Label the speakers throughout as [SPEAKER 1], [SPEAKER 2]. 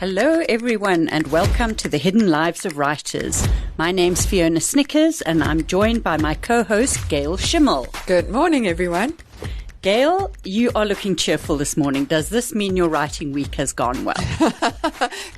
[SPEAKER 1] Hello, everyone, and welcome to the Hidden Lives of Writers. My name's Fiona Snyckers, and I'm joined by my co-host, Gail Schimmel.
[SPEAKER 2] Good morning, everyone.
[SPEAKER 1] Gail, you are looking cheerful this morning. Does this mean your writing week has gone well?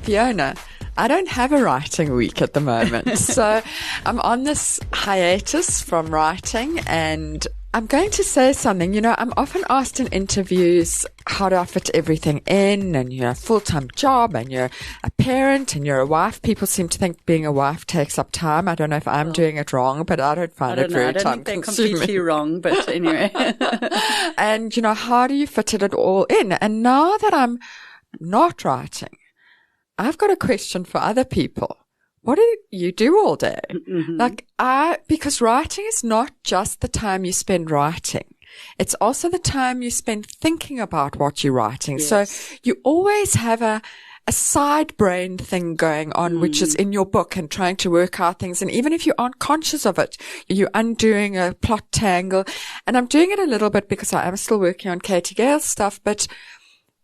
[SPEAKER 2] Fiona, I don't have a writing week at the moment. So I'm on this hiatus from writing, and I'm going to say something. You know, I'm often asked in interviews, how do I fit everything in? And you're a full-time job, and you're a parent, and you're a wife. People seem to think being a wife takes up time. I don't know if I'm doing it wrong, but I don't find it very time-consuming.
[SPEAKER 1] I don't think they're completely wrong, but anyway.
[SPEAKER 2] And, you know, how do you fit it all in? And now that I'm not writing, I've got a question for other people. What do you do all day? Mm-hmm. Because writing is not just the time you spend writing. It's also the time you spend thinking about what you're writing. Yes. So you always have a side brain thing going on, which is in your book and trying to work out things. And even if you aren't conscious of it, you're undoing a plot tangle. And I'm doing it a little bit because I am still working on Katie Gale's stuff, but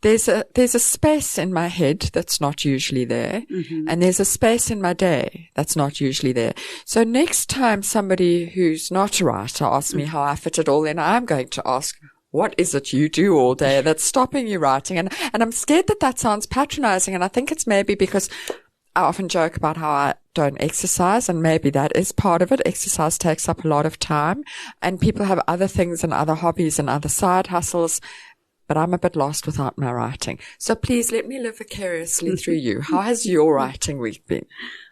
[SPEAKER 2] there's a space in my head that's not usually there. Mm-hmm. And there's a space in my day that's not usually there. So next time somebody who's not a writer asks me how I fit it all in, I'm going to ask, what is it you do all day that's stopping you writing? And I'm scared that sounds patronizing. And I think it's maybe because I often joke about how I don't exercise, and maybe that is part of it. Exercise takes up a lot of time, and people have other things and other hobbies and other side hustles. But I'm a bit lost without my writing. So please let me live vicariously through you. How has your writing week been?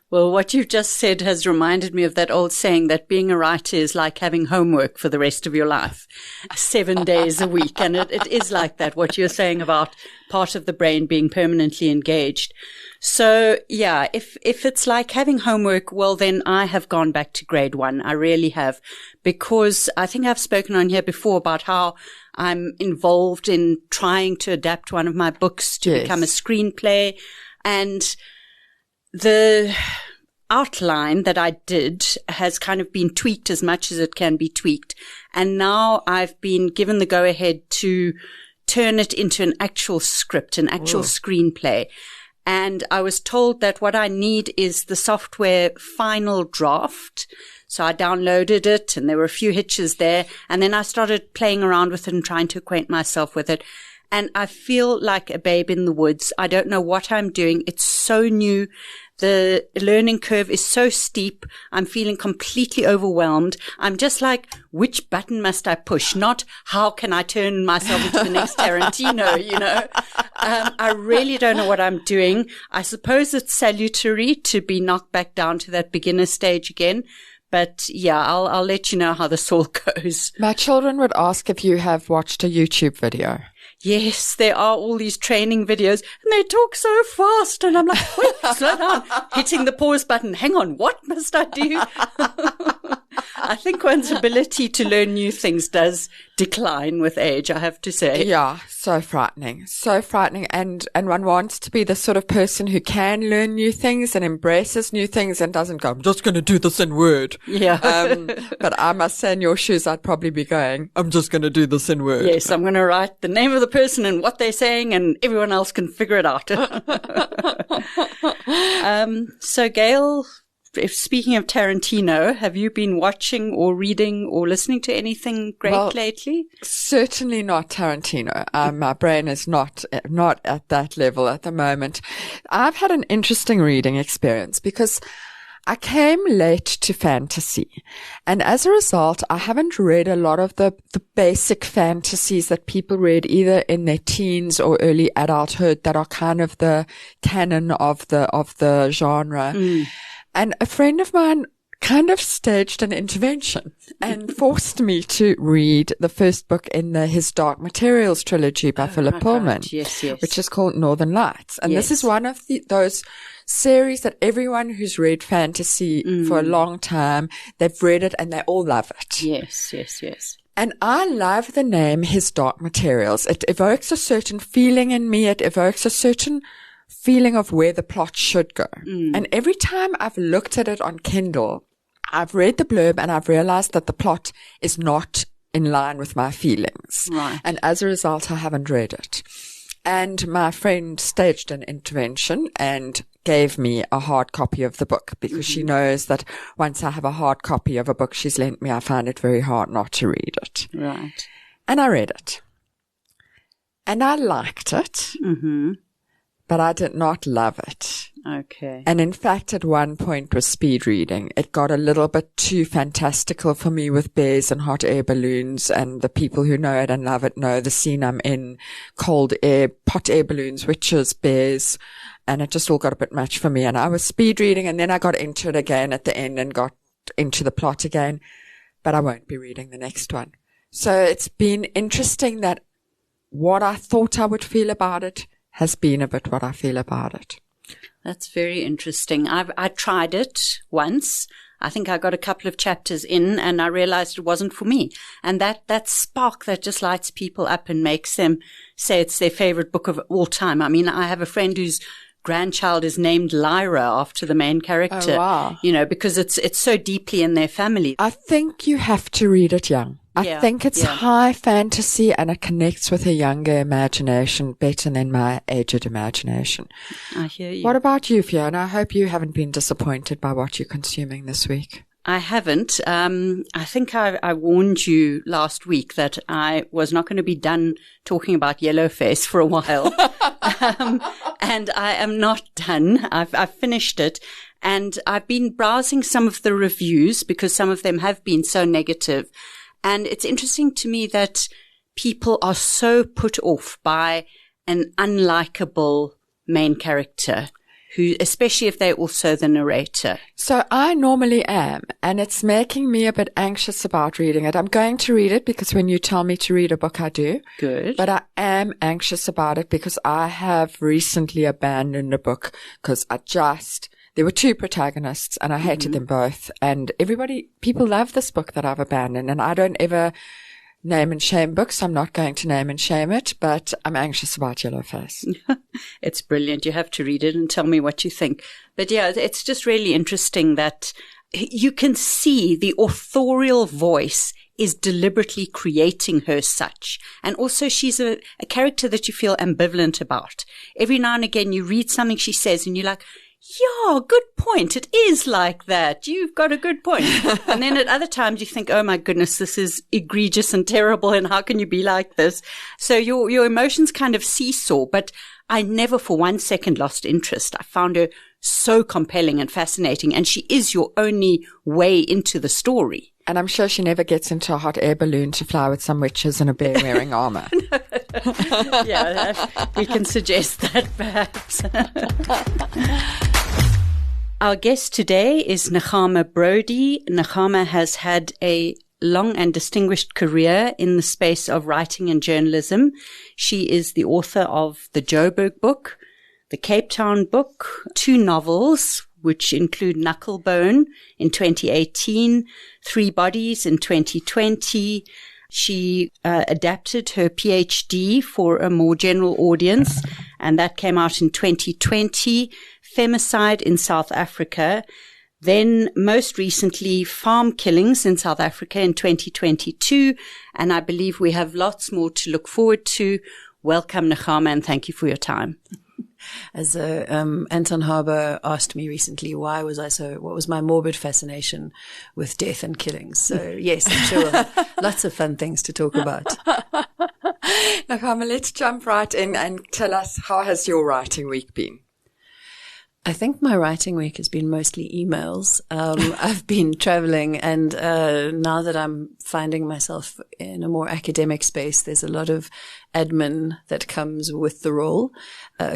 [SPEAKER 1] Well, what you've just said has reminded me of that old saying that being a writer is like having homework for the rest of your life, 7 days a week. And it is like that, what you're saying about part of the brain being permanently engaged. So, yeah, if it's like having homework, well, then I have gone back to grade 1. I really have, because I think I've spoken on here before about how I'm involved in trying to adapt one of my books to become a screenplay. And the outline that I did has kind of been tweaked as much as it can be tweaked. And now I've been given the go-ahead to turn it into an actual script, an actual screenplay. And I was told that what I need is the software Final Draft. So I downloaded it, and there were a few hitches there. And then I started playing around with it and trying to acquaint myself with it. And I feel like a babe in the woods. I don't know what I'm doing. It's so new. The learning curve is so steep. I'm feeling completely overwhelmed. I'm just like, which button must I push? Not how can I turn myself into the next Tarantino, you know? I really don't know what I'm doing. I suppose it's salutary to be knocked back down to that beginner stage again. But yeah, I'll let you know how this all goes.
[SPEAKER 2] My children would ask if you have watched a YouTube video.
[SPEAKER 1] Yes, there are all these training videos, and they talk so fast, and I'm like, wait, slow down, hitting the pause button. Hang on, what must I do? I think one's ability to learn new things does decline with age, I have to say.
[SPEAKER 2] Yeah, so frightening. And one wants to be the sort of person who can learn new things and embraces new things and doesn't go, I'm just going to do this in Word.
[SPEAKER 1] Yeah.
[SPEAKER 2] But I must say, in your shoes, I'd probably be going, I'm just going to do this in Word.
[SPEAKER 1] Yes, I'm going to write the name of the person and what they're saying, and everyone else can figure it out. So Gail, speaking of Tarantino, have you been watching or reading or listening to anything great lately?
[SPEAKER 2] Certainly not Tarantino. My brain is not at that level at the moment. I've had an interesting reading experience because I came late to fantasy, and as a result, I haven't read a lot of the basic fantasies that people read either in their teens or early adulthood that are kind of the canon of the genre. And a friend of mine kind of staged an intervention and forced me to read the first book in His Dark Materials trilogy by Phillip Pullman, which is called Northern Lights. And this is one of those series that everyone who's read fantasy for a long time, they've read it and they all love it.
[SPEAKER 1] Yes.
[SPEAKER 2] And I love the name His Dark Materials. It evokes a certain feeling in me. It evokes a certain feeling of where the plot should go. And every time I've looked at it on Kindle, I've read the blurb and I've realized that the plot is not in line with my feelings.
[SPEAKER 1] Right.
[SPEAKER 2] And as a result, I haven't read it. And my friend staged an intervention and gave me a hard copy of the book because she knows that once I have a hard copy of a book she's lent me, I find it very hard not to read it.
[SPEAKER 1] Right.
[SPEAKER 2] And I read it. And I liked it, but I did not love it.
[SPEAKER 1] Okay.
[SPEAKER 2] And in fact, at one point with speed reading, it got a little bit too fantastical for me with bears and hot air balloons. And the people who know it and love it know the scene I'm in, cold air, hot air balloons, witches, bears. And it just all got a bit much for me. And I was speed reading and then I got into it again at the end and got into the plot again. But I won't be reading the next one. So it's been interesting that what I thought I would feel about it has been a bit what I feel about it.
[SPEAKER 1] That's very interesting. I tried it once. I think I got a couple of chapters in and I realized it wasn't for me. And that spark that just lights people up and makes them say it's their favorite book of all time. I mean, I have a friend whose grandchild is named Lyra after the main character.
[SPEAKER 2] Oh, wow.
[SPEAKER 1] You know, because it's so deeply in their family.
[SPEAKER 2] I think you have to read it young. I think it's high fantasy and it connects with a younger imagination better than my aged imagination.
[SPEAKER 1] I hear you.
[SPEAKER 2] What about you, Fiona? I hope you haven't been disappointed by what you're consuming this week.
[SPEAKER 1] I haven't. I think I warned you last week that I was not going to be done talking about Yellowface for a while. And I am not done. I've finished it. And I've been browsing some of the reviews because some of them have been so negative. And it's interesting to me that people are so put off by an unlikable main character, who, especially if they're also the narrator.
[SPEAKER 2] So I normally am, and it's making me a bit anxious about reading it. I'm going to read it because when you tell me to read a book, I do. Good. But I am anxious about it because I have recently abandoned a book because there were two protagonists and I hated them both. And people love this book that I've abandoned, and I don't ever name and shame books. I'm not going to name and shame it, but I'm anxious about Yellowface.
[SPEAKER 1] It's brilliant. You have to read it and tell me what you think. But yeah, it's just really interesting that you can see the authorial voice is deliberately creating her such. And also she's a character that you feel ambivalent about. Every now and again you read something she says and you're like, yeah, good point. It is like that. You've got a good point. And then at other times you think, oh my goodness, this is egregious and terrible. And how can you be like this? So your emotions kind of seesaw, but I never for 1 second lost interest. I found her so compelling and fascinating. And she is your only way into the story.
[SPEAKER 2] And I'm sure she never gets into a hot air balloon to fly with some witches and a bear wearing armor.
[SPEAKER 1] Yeah, we can suggest that perhaps. Our guest today is Nechama Brodie. Nechama has had a long and distinguished career in the space of writing and journalism. She is the author of the Joburg book, the Cape Town book, 2 novels, which include Knucklebone in 2018, 3 Bodies in 2020. She adapted her PhD for a more general audience, and that came out in 2020, Femicide in South Africa. Then most recently, Farm Killings in South Africa in 2022. And I believe we have lots more to look forward to. Welcome, Nechama, and thank you for your time.
[SPEAKER 3] As Anton Harbour asked me recently, what was my morbid fascination with death and killings? So yes, I'm sure lots of fun things to talk about.
[SPEAKER 2] Nechama, let's jump right in and tell us, how has your writing week been?
[SPEAKER 3] I think my writing week has been mostly emails. I've been traveling, and now that I'm finding myself in a more academic space, there's a lot of admin that comes with the role,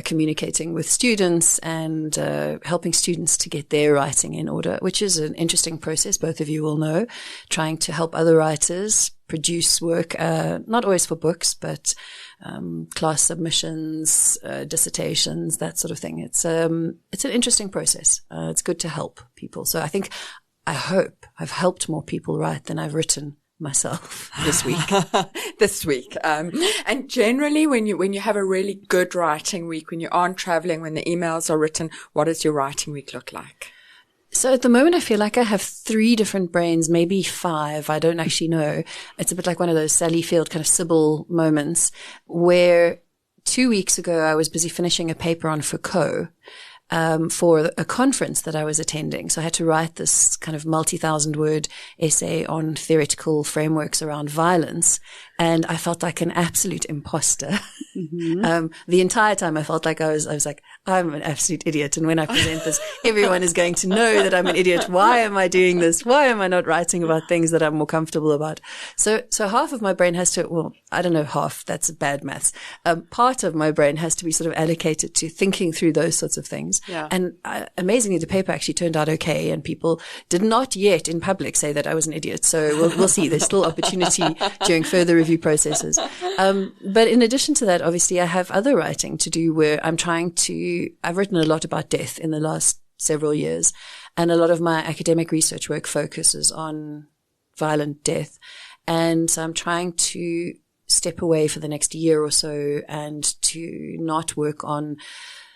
[SPEAKER 3] communicating with students and helping students to get their writing in order, which is an interesting process, both of you will know, trying to help other writers produce work, not always for books, but class submissions, dissertations, that sort of thing. It's an interesting process. It's good to help people. So I hope I've helped more people write than I've written myself this week. And generally when you have a really good writing week, when you aren't traveling, when the emails are written, what does your writing week look like? So at the moment, I feel like I have 3 different brains, maybe 5. I don't actually know. It's a bit like one of those Sally Field kind of Sybil moments where 2 weeks ago, I was busy finishing a paper on Foucault, for a conference that I was attending. So I had to write this kind of multi-thousand-word essay on theoretical frameworks around violence. And I felt like an absolute imposter. Mm-hmm. The entire time I felt like I was like, I'm an absolute idiot. And when I present this, everyone is going to know that I'm an idiot. Why am I doing this? Why am I not writing about things that I'm more comfortable about? So half of my brain has to, well, I don't know, half, that's bad maths. Part of my brain has to be sort of allocated to thinking through those sorts of things.
[SPEAKER 2] Yeah.
[SPEAKER 3] And amazingly, the paper actually turned out okay. And people did not yet in public say that I was an idiot. So we'll see. There's still opportunity during further review processes. But in addition to that, obviously, I have other writing to do where I've written a lot about death in the last several years. And a lot of my academic research work focuses on violent death. And so I'm trying to step away for the next year or so and to not work on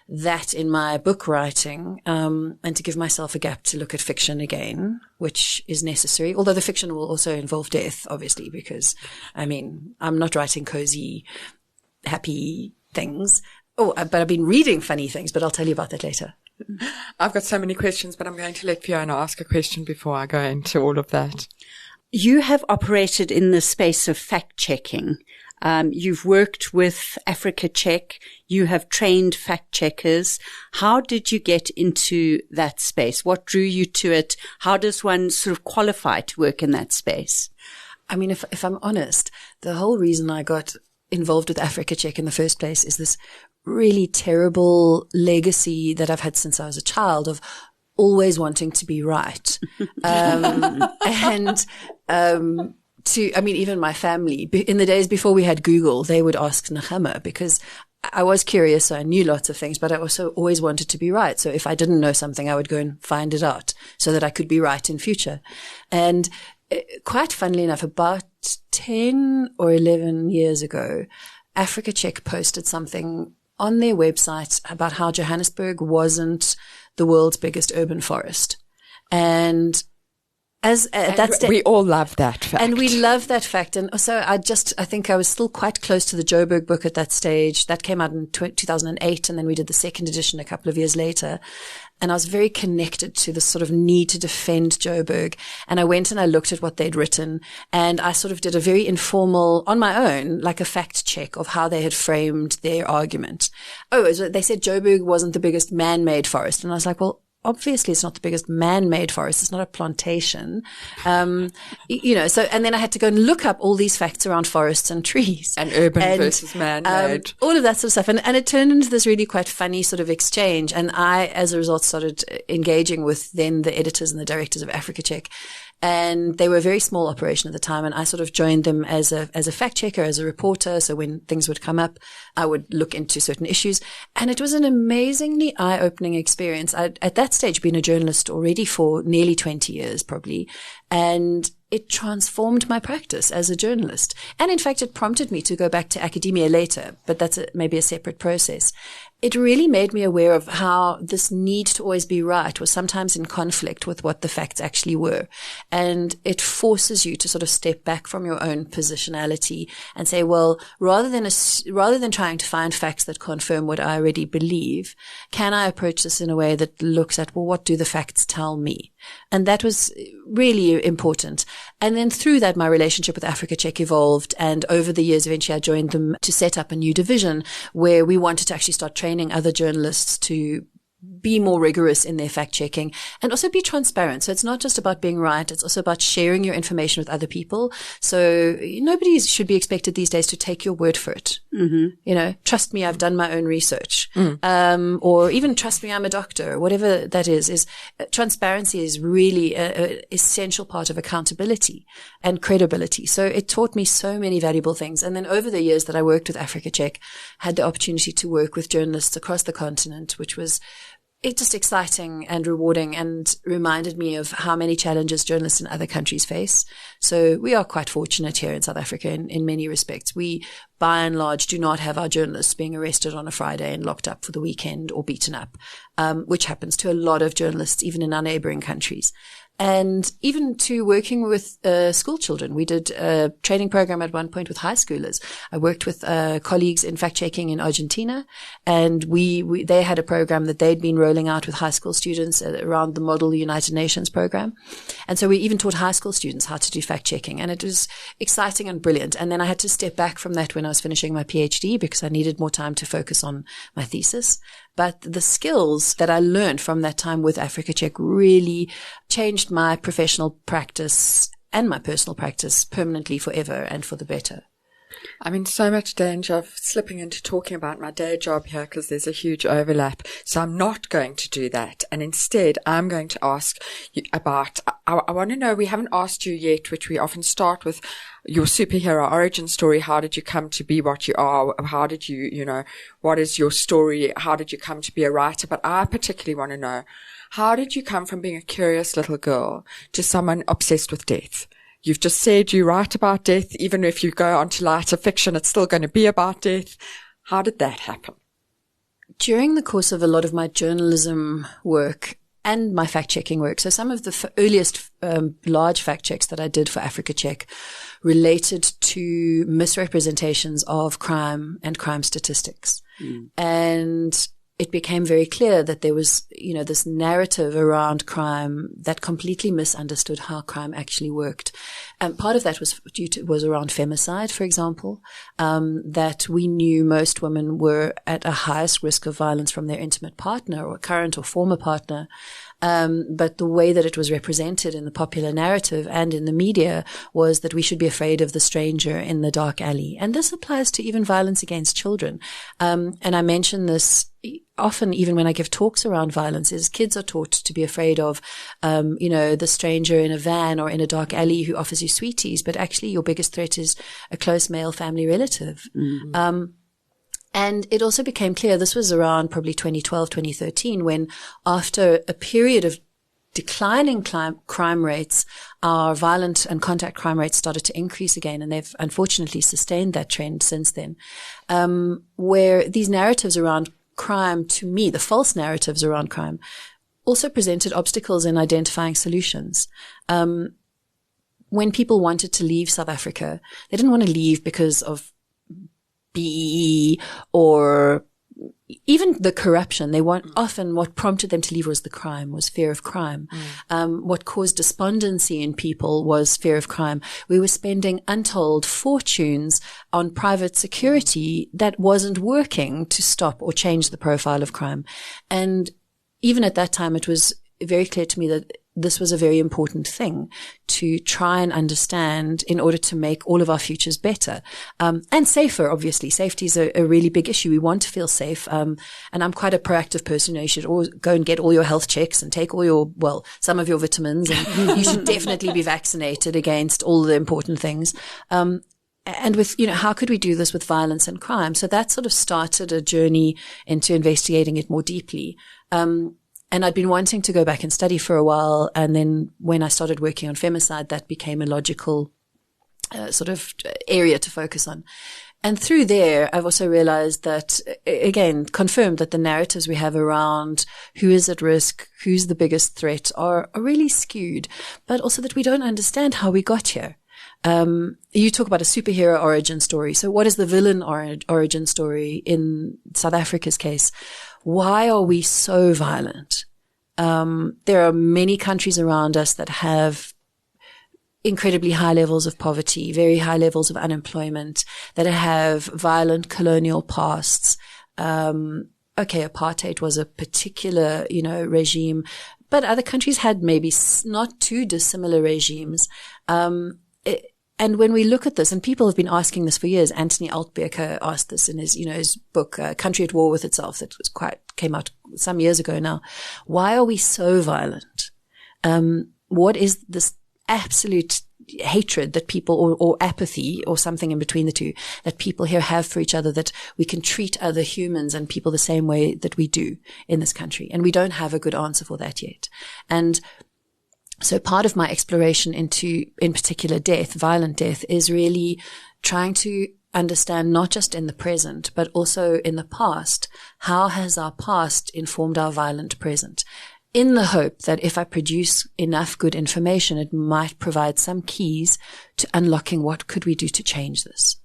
[SPEAKER 3] that in my book writing, and to give myself a gap to look at fiction again, which is necessary. Although the fiction will also involve death, obviously, because, I mean, I'm not writing cozy, happy things. Oh, but I've been reading funny things, but I'll tell you about that later.
[SPEAKER 2] I've got so many questions, but I'm going to let Fiona ask a question before I go into all of that.
[SPEAKER 1] You have operated in the space of fact-checking. You've worked with Africa Check. You have trained fact checkers. How did you get into that space? What drew you to it? How does one sort of qualify to work in that space?
[SPEAKER 3] I mean, if I'm honest, the whole reason I got involved with Africa Check in the first place is this really terrible legacy that I've had since I was a child of always wanting to be right. Even my family, in the days before we had Google, they would ask Nechama because I was curious. So I knew lots of things, but I also always wanted to be right. So if I didn't know something, I would go and find it out so that I could be right in future. And quite funnily enough, about 10 or 11 years ago, Africa Check posted something on their website about how Johannesburg wasn't the world's biggest urban forest. And
[SPEAKER 2] we all love that fact.
[SPEAKER 3] And we love that fact. And so I think I was still quite close to the Joburg book at that stage. That came out in 2008. And then we did the second edition a couple of years later. And I was very connected to the sort of need to defend Joburg. And I went and I looked at what they'd written. And I sort of did a very informal, on my own, like a fact check of how they had framed their argument. Oh, they said Joburg wasn't the biggest man-made forest. And I was like, well, obviously it's not the biggest man-made forest. It's not a plantation. And then I had to go and look up all these facts around forests and trees.
[SPEAKER 2] And urban versus man-made.
[SPEAKER 3] All of that sort of stuff. And it turned into this really quite funny sort of exchange. And I, as a result, started engaging with then the editors and the directors of Africa Check. And they were a very small operation at the time. And I sort of joined them as a fact checker, as a reporter. So when things would come up, I would look into certain issues. And it was an amazingly eye-opening experience. I'd at that stage been a journalist already for nearly 20 years, probably. And it transformed my practice as a journalist. And in fact, it prompted me to go back to academia later, but that's maybe a separate process. It really made me aware of how this need to always be right was sometimes in conflict with what the facts actually were. And it forces you to sort of step back from your own positionality and say, well, rather than trying to find facts that confirm what I already believe, can I approach this in a way that looks at, well, what do the facts tell me? And that was really important. And then through that, my relationship with Africa Check evolved. And over the years, eventually I joined them to set up a new division where we wanted to actually start training other journalists to be more rigorous in their fact checking and also be transparent. So it's not just about being right. It's also about sharing your information with other people. So nobody should be expected these days to take your word for it. Mm-hmm. Trust me, I've done my own research. Or even trust me, I'm a doctor, whatever that is transparency is really an essential part of accountability and credibility. So it taught me so many valuable things. And then over the years that I worked with Africa Check, I had the opportunity to work with journalists across the continent, which was it's just exciting and rewarding and reminded me of how many challenges journalists in other countries face. So we are quite fortunate here in South Africa in many respects. We, by and large, do not have our journalists being arrested on a Friday and locked up for the weekend or beaten up, which happens to a lot of journalists, even in our neighboring countries. and even to working with school children. We did a training program at one point with high schoolers. I worked with colleagues in fact-checking in Argentina, and they had a program that they'd been rolling out with high school students around the Model United Nations program. And so we even taught high school students how to do fact-checking, and it was exciting and brilliant. And then I had to step back from that when I was finishing my PhD because I needed more time to focus on my thesis. But the skills that I learned from that time with Africa Check really changed my professional practice and my personal practice permanently, forever, and for the better.
[SPEAKER 2] I'm in so much danger of slipping into talking about my day job here because there's a huge overlap. So I'm not going to do that. And instead, I'm going to ask you about, I want to know, we haven't asked you yet, which we often start with, your superhero origin story. How did you come to be what you are? How did you, what is your story? How did you come to be a writer? But I particularly want to know, how did you come from being a curious little girl to someone obsessed with death? You've just said you write about death. Even if you go on to lighter fiction, it's still going to be about death. How did that happen?
[SPEAKER 3] During the course of a lot of my journalism work and my fact-checking work, so some of the earliest large fact-checks that I did for Africa Check related to misrepresentations of crime and crime statistics. And it became very clear that there was, this narrative around crime that completely misunderstood how crime actually worked. And part of that was around femicide, for example, that we knew most women were at a highest risk of violence from their intimate partner or current or former partner. But the way that it was represented in the popular narrative and in the media was that we should be afraid of the stranger in the dark alley. And this applies to even violence against children. And I mention this often, even when I give talks around violence, is kids are taught to be afraid of, the stranger in a van or in a dark alley who offers you sweeties. But actually your biggest threat is a close male family relative. Mm-hmm. And it also became clear, this was around probably 2012, 2013, when after a period of declining crime rates, our violent and contact crime rates started to increase again. And they've unfortunately sustained that trend since then, where these narratives around crime, to me, the false narratives around crime, also presented obstacles in identifying solutions. When people wanted to leave South Africa, they didn't want to leave because of BEE or even the corruption. Often what prompted them to leave was fear of crime. What caused despondency in people was fear of crime. We were spending untold fortunes on private security that wasn't working to stop or change the profile of crime. And even at that time, it was very clear to me that this was a very important thing to try and understand in order to make all of our futures better, and safer. Obviously, safety is a really big issue. We want to feel safe. And I'm quite a proactive person. You should always go and get all your health checks and take some of your vitamins, and you should definitely be vaccinated against all the important things. And with, how could we do this with violence and crime? So that sort of started a journey into investigating it more deeply. And I'd been wanting to go back and study for a while. And then when I started working on femicide, that became a logical sort of area to focus on. And through there, I've also realized that, again, confirmed that the narratives we have around who is at risk, who's the biggest threat are really skewed, but also that we don't understand how we got here. You talk about a superhero origin story. So what is the villain origin story in South Africa's case? Why are we so violent? There are many countries around us that have incredibly high levels of poverty, very high levels of unemployment, that have violent colonial pasts. Apartheid was a particular, regime, but other countries had maybe not too dissimilar regimes. And when we look at this, and people have been asking this for years, Anthony Altbeker asked this in his book, Country at War with Itself, that came out some years ago now. Why are we so violent? What is this absolute hatred that people, or apathy, or something in between the two, that people here have for each other, that we can treat other humans and people the same way that we do in this country? And we don't have a good answer for that yet. And so part of my exploration into, in particular, violent death, is really trying to understand not just in the present, but also in the past. How has our past informed our violent present? in the hope that if I produce enough good information, it might provide some keys to unlocking what could we do to change this.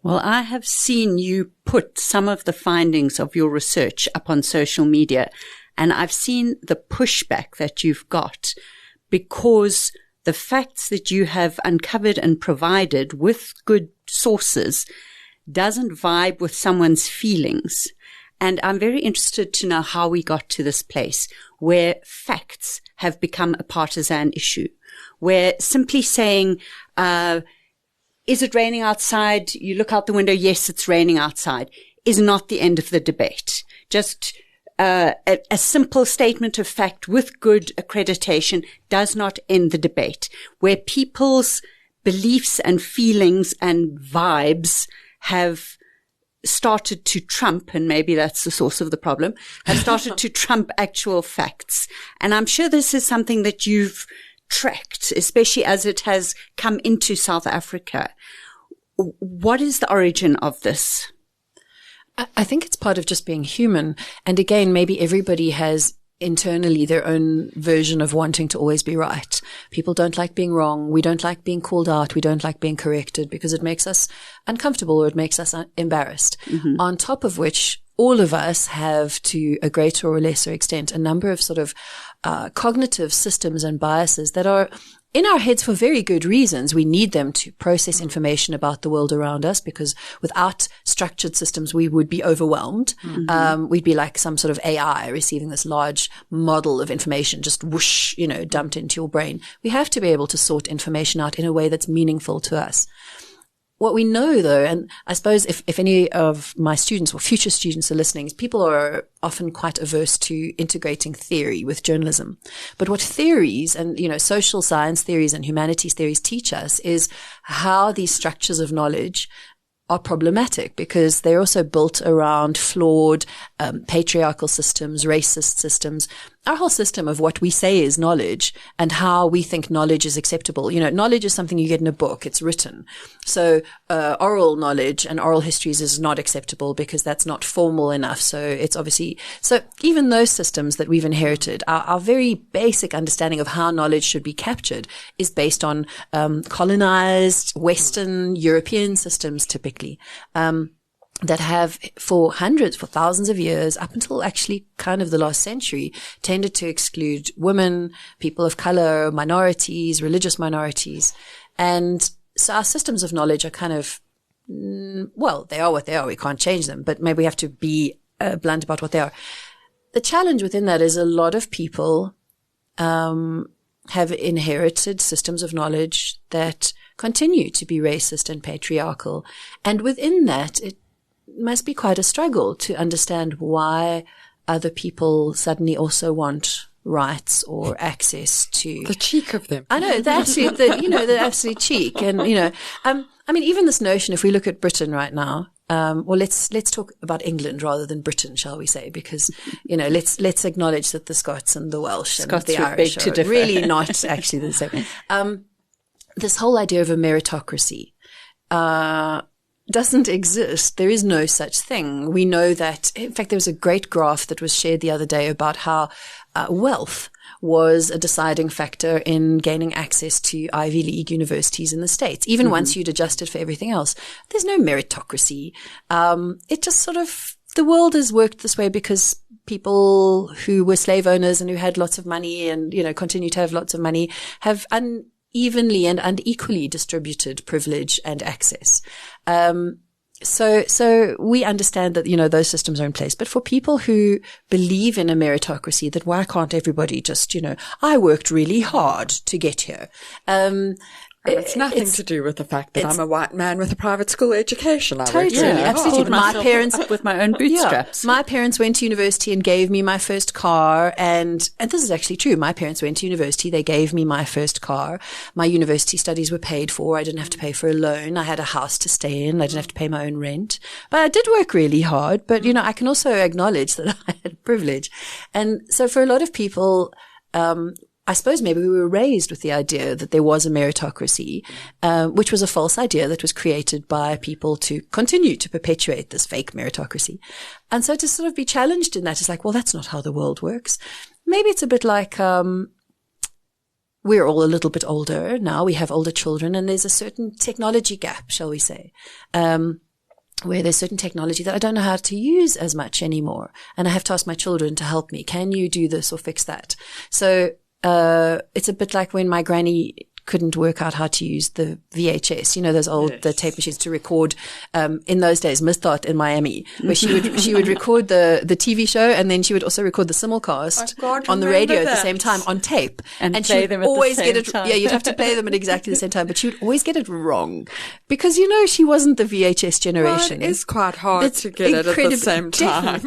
[SPEAKER 1] Well, I have seen you put some of the findings of your research up on social media, and I've seen the pushback that you've got because the facts that you have uncovered and provided with good sources doesn't vibe with someone's feelings. And I'm very interested to know how we got to this place where facts have become a partisan issue, where simply saying, is it raining outside? You look out the window. Yes, it's raining outside is not the end of the debate. Just a simple statement of fact with good accreditation does not end the debate, where people's beliefs and feelings and vibes have started to trump, and maybe that's the source of the problem, have started to trump actual facts. And I'm sure this is something that you've tracked, especially as it has come into South Africa. What is the origin of this?
[SPEAKER 3] I think it's part of just being human. And again, maybe everybody has internally their own version of wanting to always be right. People don't like being wrong. We don't like being called out. We don't like being corrected because it makes us uncomfortable or it makes us embarrassed. Mm-hmm. On top of which, all of us have, to a greater or lesser extent, a number of sort of cognitive systems and biases that are in our heads for very good reasons. We need them to process information about the world around us, because without structured systems, we would be overwhelmed. Mm-hmm. We'd be like some sort of AI receiving this large model of information, just whoosh, dumped into your brain. We have to be able to sort information out in a way that's meaningful to us. What we know, though, and I suppose if any of my students or future students are listening, is people are often quite averse to integrating theory with journalism. But what theories and, social science theories and humanities theories teach us is how these structures of knowledge are problematic, because they're also built around flawed patriarchal systems, racist systems. Our whole system of what we say is knowledge and how we think knowledge is acceptable. Knowledge is something you get in a book. It's written. So oral knowledge and oral histories is not acceptable because that's not formal enough. So it's obviously – so even those systems that we've inherited, our very basic understanding of how knowledge should be captured is based on colonized Western European systems typically. That have for thousands of years, up until actually kind of the last century, tended to exclude women, people of color, minorities, religious minorities. And so our systems of knowledge are kind of, they are what they are. We can't change them, but maybe we have to be blunt about what they are. The challenge within that is a lot of people have inherited systems of knowledge that continue to be racist and patriarchal. And within that, it must be quite a struggle to understand why other people suddenly also want rights or access to
[SPEAKER 2] the cheek of them.
[SPEAKER 3] I know the absolute cheek, and even this notion. If we look at Britain right now, let's talk about England rather than Britain, shall we say? Because let's acknowledge that the Scots and the Welsh and the Irish are really not actually the same. This whole idea of a meritocracy doesn't exist. There is no such thing. We know that, in fact, there was a great graph that was shared the other day about how wealth was a deciding factor in gaining access to Ivy League universities in the States, even once you'd adjusted for everything else. There's no meritocracy. It just sort of, the world has worked this way because people who were slave owners and who had lots of money and, continue to have lots of money have evenly and unequally distributed privilege and access. So we understand that, those systems are in place. But for people who believe in a meritocracy, that why can't everybody just, I worked really hard to get here.
[SPEAKER 2] It's nothing to do with the fact that I'm a white man with a private school education.
[SPEAKER 3] Absolutely.
[SPEAKER 1] My parents with my own bootstraps.
[SPEAKER 3] My parents went to university and gave me my first car, and this is actually true. My parents went to university. They gave me my first car. My university studies were paid for. I didn't have to pay for a loan. I had a house to stay in. I didn't have to pay my own rent. But I did work really hard. But, I can also acknowledge that I had privilege. And so for a lot of people, I suppose maybe we were raised with the idea that there was a meritocracy, which was a false idea that was created by people to continue to perpetuate this fake meritocracy. And so to sort of be challenged in that is like, well, that's not how the world works. Maybe it's a bit like, we're all a little bit older now. We have older children, and there's a certain technology gap, shall we say, where there's certain technology that I don't know how to use as much anymore. And I have to ask my children to help me. Can you do this or fix that? So it's a bit like when my granny couldn't work out how to use the VHS, those old the tape machines to record. In those days, Miss Thought in Miami, where she would record the TV show, and then she would also record the simulcast on the radio at the same time on tape, and she would always get it. Yeah, you'd have to play them at exactly the same time, but she would always get it wrong because she wasn't the VHS generation.
[SPEAKER 2] Well, it is quite hard to get it at the same time.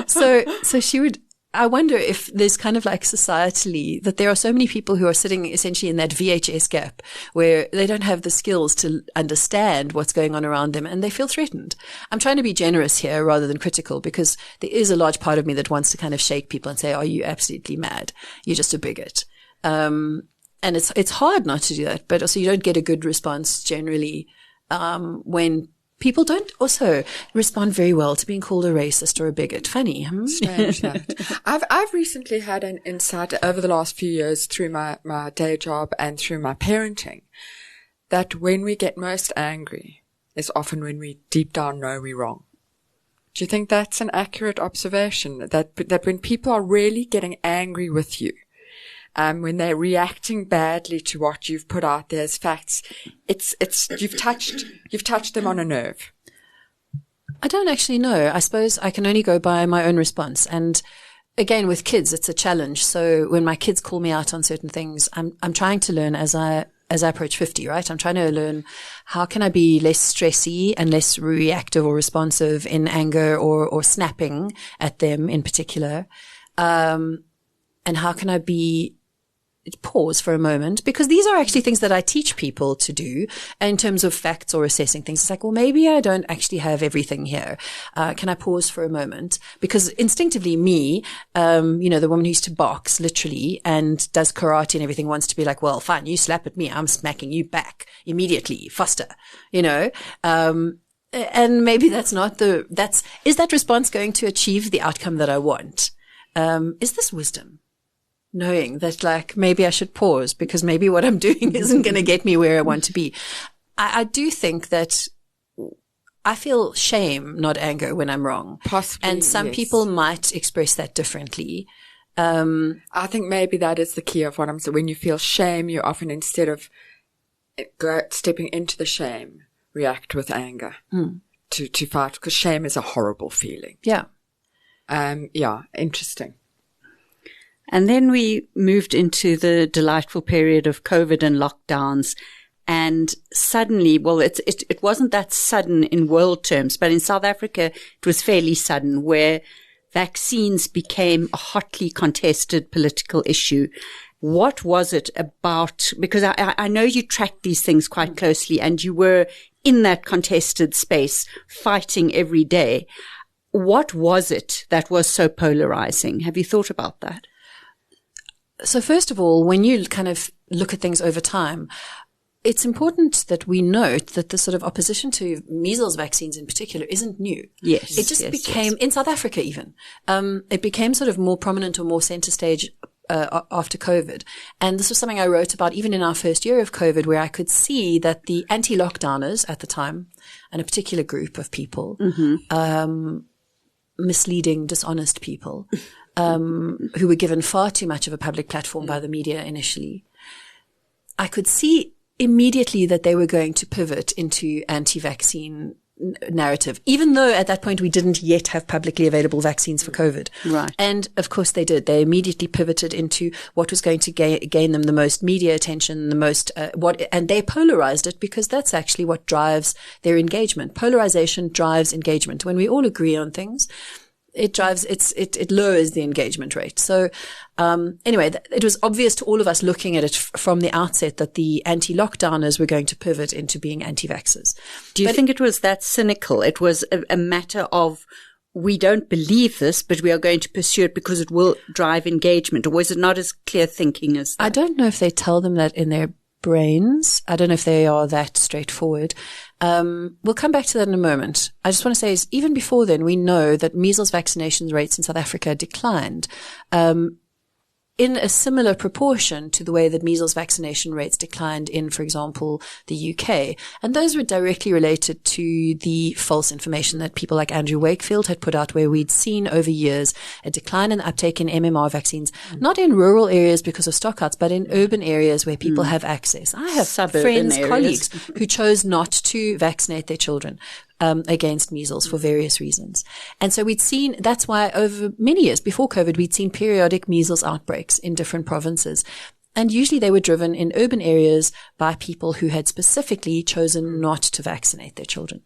[SPEAKER 3] So she would. I wonder if there's kind of like societally that there are so many people who are sitting essentially in that VHS gap where they don't have the skills to understand what's going on around them and they feel threatened. I'm trying to be generous here rather than critical because there is a large part of me that wants to kind of shake people and say, are you absolutely mad? You're just a bigot. And it's hard not to do that, but also you don't get a good response generally, when people don't also respond very well to being called a racist or a bigot. Funny.
[SPEAKER 2] Strange that. I've recently had an insight over the last few years through my day job and through my parenting that when we get most angry is often when we deep down know we're wrong. Do you think that's an accurate observation? That when people are really getting angry with you, when they're reacting badly to what you've put out there as facts, you've touched them on a nerve.
[SPEAKER 3] I don't actually know. I suppose I can only go by my own response. And again, with kids, it's a challenge. So when my kids call me out on certain things, I'm trying to learn as I approach 50, right? I'm trying to learn how can I be less stressy and less reactive or responsive in anger or snapping at them in particular. And how can I pause for a moment, because these are actually things that I teach people to do in terms of facts or assessing things. It's like, well, maybe I don't actually have everything here. Can I pause for a moment? Because instinctively me, the woman who used to box literally and does karate and everything wants to be like, well, fine, you slap at me, I'm smacking you back immediately, faster, and maybe is that response going to achieve the outcome that I want? Is this wisdom? Knowing that like maybe I should pause because maybe what I'm doing isn't going to get me where I want to be. I do think that I feel shame, not anger, when I'm wrong.
[SPEAKER 2] Possibly,
[SPEAKER 3] and some people might express that differently.
[SPEAKER 2] I think maybe that is the key of what I'm saying. When you feel shame, you often, instead of stepping into the shame, react with anger to fight, because shame is a horrible feeling.
[SPEAKER 3] Yeah.
[SPEAKER 2] Interesting.
[SPEAKER 1] And then we moved into the delightful period of COVID and lockdowns. And suddenly, well, it wasn't that sudden in world terms, but in South Africa, it was fairly sudden, where vaccines became a hotly contested political issue. What was it about? Because I know you tracked these things quite closely and you were in that contested space fighting every day. What was it that was so polarizing? Have you thought about that?
[SPEAKER 3] So first of all, when you kind of look at things over time, it's important that we note that the sort of opposition to measles vaccines in particular isn't new.
[SPEAKER 1] Yes.
[SPEAKER 3] It just became, in South Africa even, it became sort of more prominent or more center stage after COVID. And this was something I wrote about even in our first year of COVID, where I could see that the anti-lockdowners at the time, and a particular group of people, misleading, dishonest people, who were given far too much of a public platform by the media initially, I could see immediately that they were going to pivot into anti-vaccine narrative, even though at that point we didn't yet have publicly available vaccines for COVID.
[SPEAKER 1] Right.
[SPEAKER 3] And of course they did. They immediately pivoted into what was going to gain them the most media attention, and they polarized it, because that's actually what drives their engagement. Polarization drives engagement. When we all agree on things, it lowers the engagement rate. So, anyway, it was obvious to all of us looking at it from the outset that the anti-lockdowners were going to pivot into being anti-vaxxers.
[SPEAKER 1] Do you think it was that cynical? It was a matter of we don't believe this, but we are going to pursue it because it will drive engagement? Or was it not as clear thinking as that?
[SPEAKER 3] I don't know if they tell them that in their brains. I don't know if they are that straightforward. We'll come back to that in a moment. I just want to say is even before then, we know that measles vaccination rates in South Africa declined. In a similar proportion to the way that measles vaccination rates declined in, for example, the UK. And those were directly related to the false information that people like Andrew Wakefield had put out, where we'd seen over years a decline in uptake in MMR vaccines, not in rural areas because of stockouts, but in urban areas where people have access. I have friends, colleagues who chose not to vaccinate their children against measles for various reasons. And so we'd seen, that's why over many years before COVID, we'd seen periodic measles outbreaks in different provinces. And usually they were driven in urban areas by people who had specifically chosen not to vaccinate their children.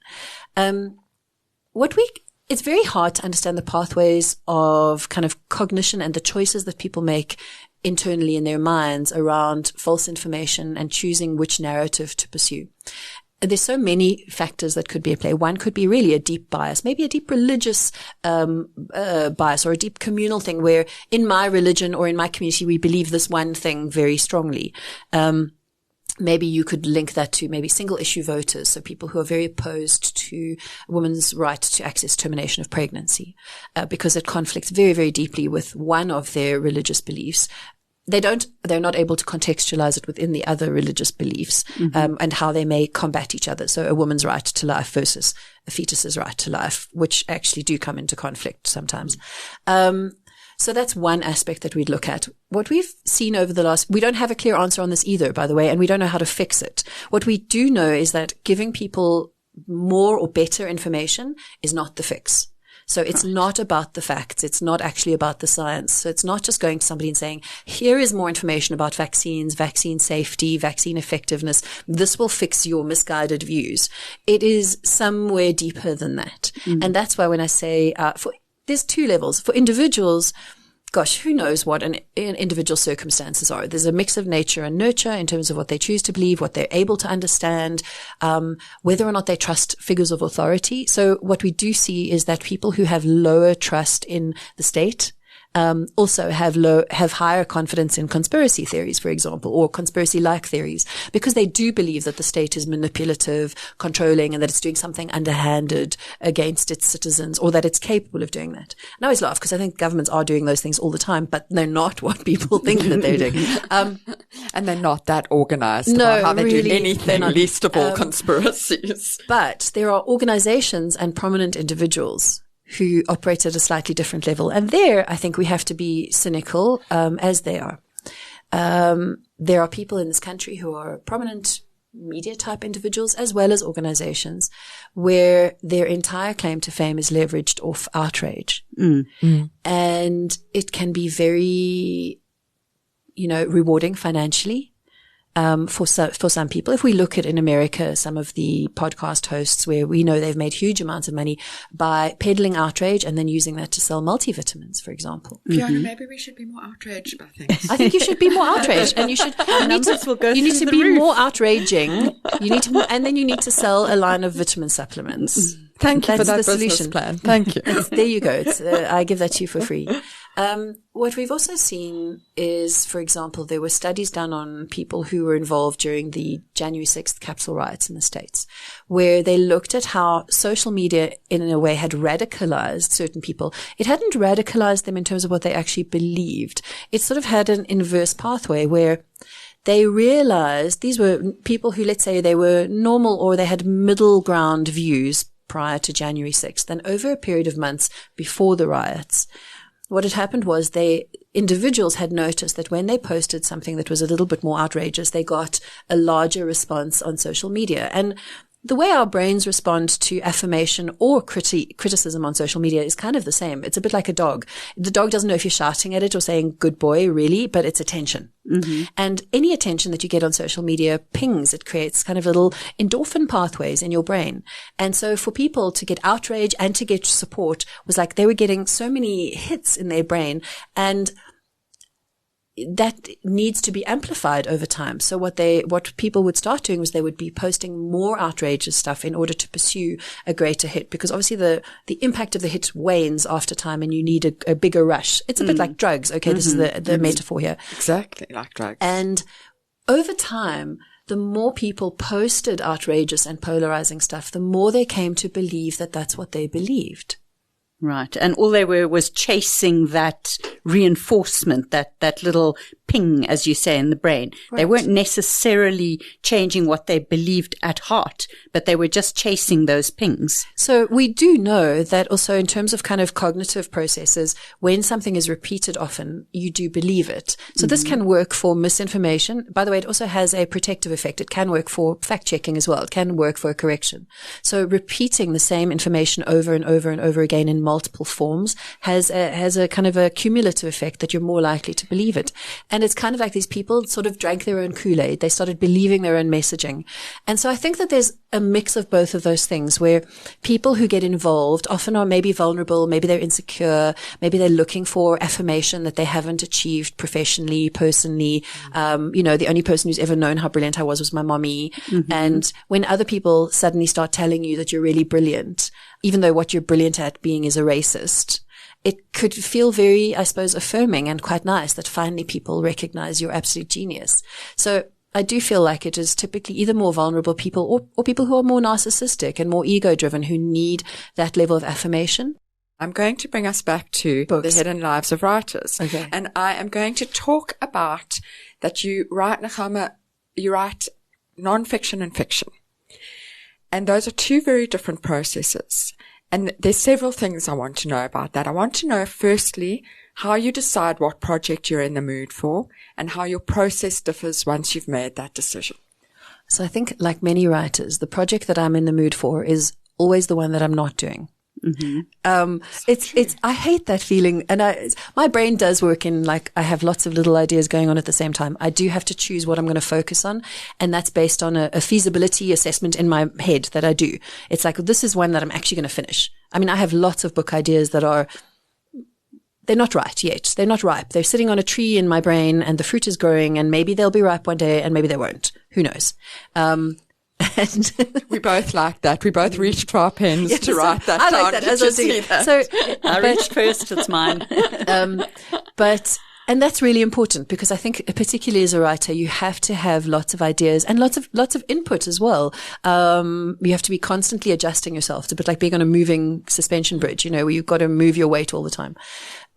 [SPEAKER 3] It's very hard to understand the pathways of kind of cognition and the choices that people make internally in their minds around false information and choosing which narrative to pursue. There's so many factors that could be at play. One could be really a deep bias, maybe a deep religious bias or a deep communal thing where in my religion or in my community we believe this one thing very strongly. Maybe you could link that to maybe single issue voters, so people who are very opposed to a woman's right to access termination of pregnancy, because it conflicts very, very deeply with one of their religious beliefs. They're not able to contextualize it within the other religious beliefs, and how they may combat each other. So a woman's right to life versus a fetus's right to life, which actually do come into conflict sometimes. So that's one aspect that we'd look at. What we've seen over we don't have a clear answer on this either, by the way, and we don't know how to fix it. What we do know is that giving people more or better information is not the fix. So it's not about the facts. It's not actually about the science. So it's not just going to somebody and saying, here is more information about vaccines, vaccine safety, vaccine effectiveness. This will fix your misguided views. It is somewhere deeper than that. And that's why when I say, there's two levels. For individuals, gosh, who knows what an individual circumstances are. There's a mix of nature and nurture in terms of what they choose to believe, what they're able to understand, whether or not they trust figures of authority. So what we do see is that people who have lower trust in the state also have higher confidence in conspiracy theories, for example, or conspiracy-like theories, because they do believe that the state is manipulative, controlling, and that it's doing something underhanded against its citizens, or that it's capable of doing that. And I always laugh because I think governments are doing those things all the time, but they're not what people think that they're doing.
[SPEAKER 2] And they're not that organized about how they do anything, least of all conspiracies.
[SPEAKER 3] But there are organizations and prominent individuals who operate at a slightly different level. And there, I think we have to be cynical, as they are. There are people in this country who are prominent media type individuals as well as organizations where their entire claim to fame is leveraged off outrage. And it can be very, rewarding financially. For some people. If we look at in America, some of the podcast hosts where we know they've made huge amounts of money by peddling outrage and then using that to sell multivitamins, for example.
[SPEAKER 2] Fiona, maybe we should be more outraged about things.
[SPEAKER 3] I think you should be more outraged, and you need to be more outraging. And then you need to sell a line of vitamin supplements.
[SPEAKER 2] Thank you for that
[SPEAKER 3] the
[SPEAKER 2] business
[SPEAKER 3] solution.
[SPEAKER 2] plan. Thank you.
[SPEAKER 3] There you go. I give that to you for free. What we've also seen is, for example, there were studies done on people who were involved during the January 6th Capitol riots in the States, where they looked at how social media in a way had radicalized certain people. It hadn't radicalized them in terms of what they actually believed. It sort of had an inverse pathway where they realized these were people who, let's say, they were normal or they had middle ground views prior to January 6th. And over a period of months before the riots, what had happened was individuals had noticed that when they posted something that was a little bit more outrageous, they got a larger response on social media. And the way our brains respond to affirmation or criticism on social media is kind of the same. It's a bit like a dog. The dog doesn't know if you're shouting at it or saying good boy, really, but it's attention. And any attention that you get on social media pings. It creates kind of little endorphin pathways in your brain. And so for people to get outrage and to get support was like they were getting so many hits in their brain. And that needs to be amplified over time. So what people would start doing was they would be posting more outrageous stuff in order to pursue a greater hit, because obviously the impact of the hit wanes after time and you need a bigger rush. It's a bit like drugs. Okay. This is the metaphor here.
[SPEAKER 2] Exactly like drugs.
[SPEAKER 3] And over time, the more people posted outrageous and polarizing stuff, the more they came to believe that that's what they believed.
[SPEAKER 1] Right. And all they were was chasing that reinforcement, that little ping, as you say, in the brain.
[SPEAKER 3] Right.
[SPEAKER 1] They weren't necessarily changing what they believed at heart, but they were just chasing those pings.
[SPEAKER 3] So we do know that also in terms of kind of cognitive processes, when something is repeated often, you do believe it. So this can work for misinformation. By the way, it also has a protective effect. It can work for fact checking as well. It can work for a correction. So repeating the same information over and over and over again in multiple forms has a kind of a cumulative effect that you're more likely to believe it. And it's kind of like these people sort of drank their own Kool-Aid. They started believing their own messaging. And so I think that there's a mix of both of those things where people who get involved often are maybe vulnerable, maybe they're insecure, maybe they're looking for affirmation that they haven't achieved professionally, personally. The only person who's ever known how brilliant I was my mommy. And when other people suddenly start telling you that you're really brilliant, even though what you're brilliant at being is a racist, it could feel very, I suppose, affirming and quite nice that finally people recognize your absolute genius. So I do feel like it is typically either more vulnerable people or people who are more narcissistic and more ego-driven who need that level of affirmation.
[SPEAKER 2] I'm going to bring us back to
[SPEAKER 3] Books.
[SPEAKER 2] The Hidden Lives of Writers.
[SPEAKER 3] Okay.
[SPEAKER 2] And I am going to talk about that you write, Nechama, you write non-fiction and fiction. And those are two very different processes. And there's several things I want to know about that. I want to know, firstly, how you decide what project you're in the mood for and how your process differs once you've made that decision.
[SPEAKER 3] So I think, like many writers, the project that I'm in the mood for is always the one that I'm not doing. I hate that feeling. And my brain does work in like, I have lots of little ideas going on at the same time. I do have to choose what I'm going to focus on. And that's based on a feasibility assessment in my head that I do. It's like, this is one that I'm actually going to finish. I mean, I have lots of book ideas that they're not right yet. They're not ripe. They're sitting on a tree in my brain and the fruit is growing and maybe they'll be ripe one day and maybe they won't. Who knows? And
[SPEAKER 2] we both like that. We both reached for our pens to write that down.
[SPEAKER 3] I like that as I was doing it. So
[SPEAKER 1] I reached first, it's mine.
[SPEAKER 3] And that's really important because I think particularly as a writer, you have to have lots of ideas and lots of input as well. You have to be constantly adjusting yourself. It's a bit like being on a moving suspension bridge, where you've got to move your weight all the time.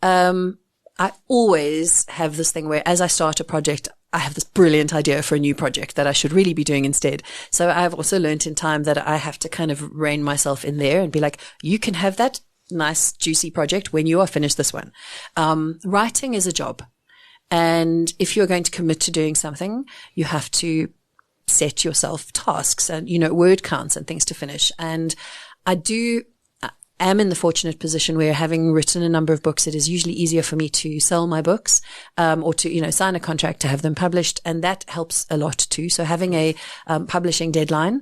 [SPEAKER 3] I always have this thing where as I start a project, I have this brilliant idea for a new project that I should really be doing instead. So I've also learned in time that I have to kind of rein myself in there and be like, you can have that nice, juicy project when you are finished this one. Writing is a job. And if you're going to commit to doing something, you have to set yourself tasks and, word counts and things to finish. And I am in the fortunate position where, having written a number of books, it is usually easier for me to sell my books, or to, sign a contract to have them published. And that helps a lot too. So having a publishing deadline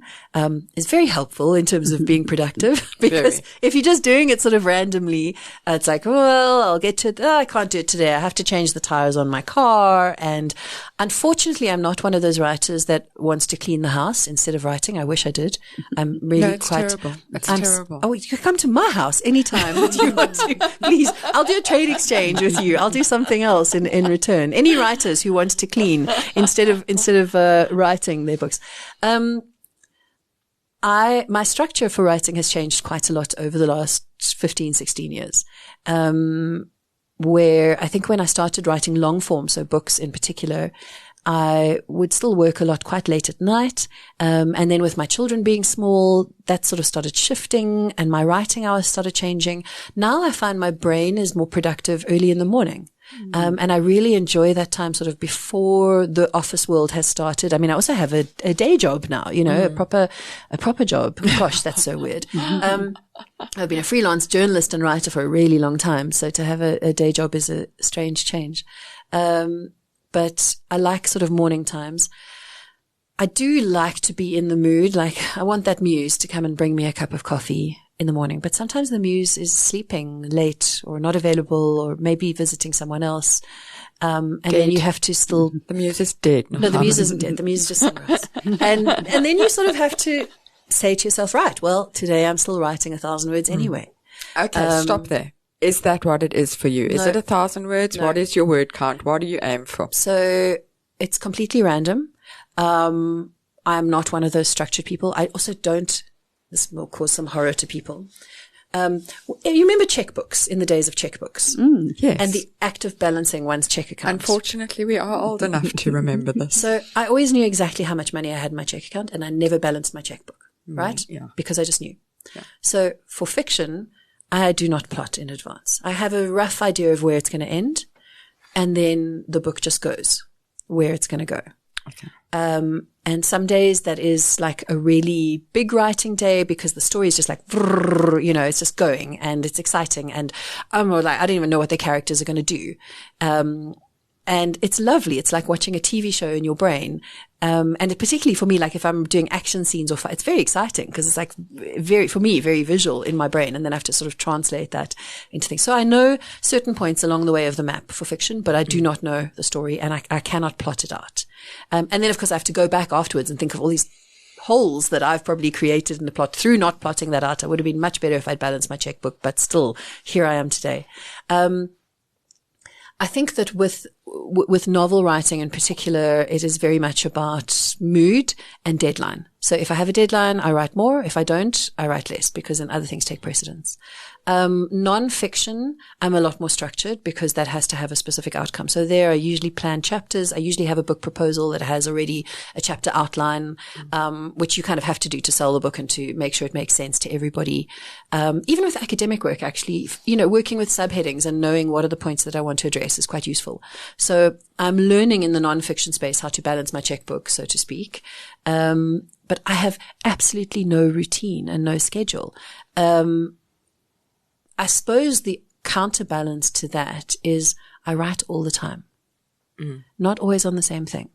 [SPEAKER 3] is very helpful in terms of being productive, because if you're just doing it sort of randomly, it's like, well, I'll get to it. Oh, I can't do it today. I have to change the tires on my car. And unfortunately, I'm not one of those writers that wants to clean the house instead of writing. I wish I did. I'm really
[SPEAKER 2] terrible. It's terrible.
[SPEAKER 3] Oh, you can come to my house anytime that you want to. Please, I'll do a trade exchange with you. I'll do something else in return. Any writers who want to clean instead of writing their books. My structure for writing has changed quite a lot over the last 15, 16 years. Where I think when I started writing long form, so books in particular, I would still work a lot quite late at night. And then with my children being small, that sort of started shifting and my writing hours started changing. Now I find my brain is more productive early in the morning. And I really enjoy that time sort of before the office world has started. I mean, I also have a day job now, a proper job. Gosh, that's so weird. I've been a freelance journalist and writer for a really long time. So to have a day job is a strange change. But I like sort of morning times. I do like to be in the mood. Like, I want that muse to come and bring me a cup of coffee in the morning. But sometimes the muse is sleeping late or not available or maybe visiting someone else. And then you have to still...
[SPEAKER 2] The muse is dead.
[SPEAKER 3] No, the muse isn't dead. The muse is just sunrise. And then you sort of have to say to yourself, right, well, today I'm still writing 1,000 words anyway.
[SPEAKER 2] Okay, stop there. Is that what it is for you? Is it 1,000 words? No. What is your word count? What do you aim for?
[SPEAKER 3] So it's completely random. I'm not one of those structured people. I also don't, this will cause some horror to people. You remember checkbooks in the days of checkbooks?
[SPEAKER 2] Yes.
[SPEAKER 3] And the act of balancing one's check account.
[SPEAKER 2] Unfortunately, we are old enough to remember this.
[SPEAKER 3] So I always knew exactly how much money I had in my check account, and I never balanced my checkbook, right?
[SPEAKER 2] Yeah.
[SPEAKER 3] Because I just knew.
[SPEAKER 2] Yeah.
[SPEAKER 3] So for fiction, I do not plot in advance. I have a rough idea of where it's going to end, and then the book just goes where it's going to go.
[SPEAKER 2] Okay.
[SPEAKER 3] And some days that is like a really big writing day because the story is just like, it's just going and it's exciting. And I'm like, I don't even know what the characters are going to do. And it's lovely. It's like watching a TV show in your brain. And particularly for me, like if I'm doing action scenes or fight, it's very exciting because it's like for me, very visual in my brain. And then I have to sort of translate that into things. So I know certain points along the way of the map for fiction, but I do not know the story and I cannot plot it out. And then of course I have to go back afterwards and think of all these holes that I've probably created in the plot through not plotting that out. It would have been much better if I'd balanced my checkbook, but still here I am today. I think that with novel writing in particular, it is very much about mood and deadline. So if I have a deadline, I write more. If I don't, I write less because then other things take precedence. Non-fiction, I'm a lot more structured because that has to have a specific outcome. So there are usually planned chapters. I usually have a book proposal that has already a chapter outline, which you kind of have to do to sell the book and to make sure it makes sense to everybody. Even with academic work, actually, working with subheadings and knowing what are the points that I want to address is quite useful. So I'm learning in the non-fiction space how to balance my checkbook, so to speak. But I have absolutely no routine and no schedule. I suppose the counterbalance to that is I write all the time, not always on the same thing.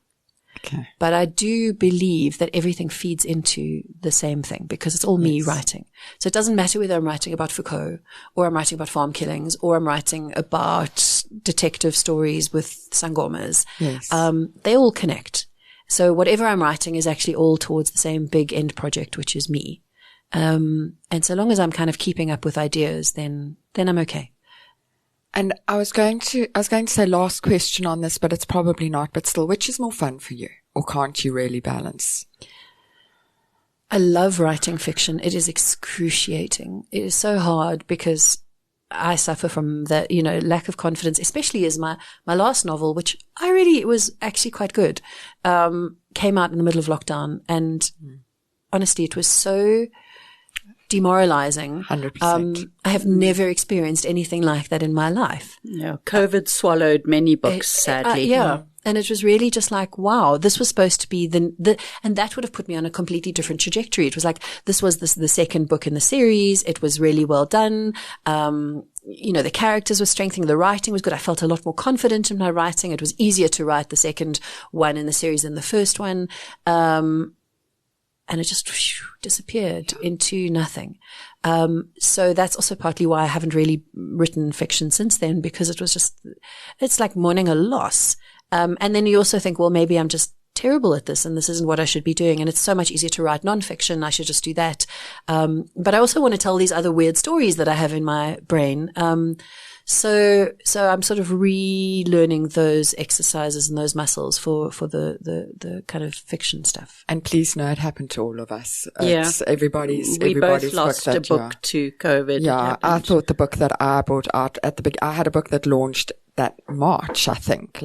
[SPEAKER 2] Okay.
[SPEAKER 3] But I do believe that everything feeds into the same thing because it's all me writing. So it doesn't matter whether I'm writing about Foucault or I'm writing about farm killings or I'm writing about detective stories with sangomas.
[SPEAKER 2] Yes.
[SPEAKER 3] They all connect. So whatever I'm writing is actually all towards the same big end project, which is me. And so long as I'm kind of keeping up with ideas, then I'm okay.
[SPEAKER 2] And I was going to say last question on this, but it's probably not, but still, which is more fun for you? Or can't you really balance?
[SPEAKER 3] I love writing fiction. It is excruciating. It is so hard because I suffer from that, lack of confidence, especially as my last novel, which it was actually quite good, came out in the middle of lockdown. And honestly, it was so demoralizing.
[SPEAKER 2] 100%.
[SPEAKER 3] I have never experienced anything like that in my life.
[SPEAKER 1] Yeah, COVID swallowed many books, sadly.
[SPEAKER 3] Yeah. And it was really just like, wow, this was supposed to be and that would have put me on a completely different trajectory. It was like, this was the second book in the series. It was really well done. The characters were strengthening. The writing was good. I felt a lot more confident in my writing. It was easier to write the second one in the series than the first one. And it just disappeared into nothing. So that's also partly why I haven't really written fiction since then, because it's like mourning a loss. And then you also think, well, maybe I'm just terrible at this and this isn't what I should be doing. And it's so much easier to write nonfiction. I should just do that. But I also want to tell these other weird stories that I have in my brain. So I'm sort of relearning those exercises and those muscles for the kind of fiction stuff.
[SPEAKER 2] And please know it happened to all of us.
[SPEAKER 1] Yeah.
[SPEAKER 2] Everybody's
[SPEAKER 1] both lost
[SPEAKER 2] book
[SPEAKER 1] a book to COVID.
[SPEAKER 2] Yeah. I thought the book that I brought out I had a book that launched that March, I think,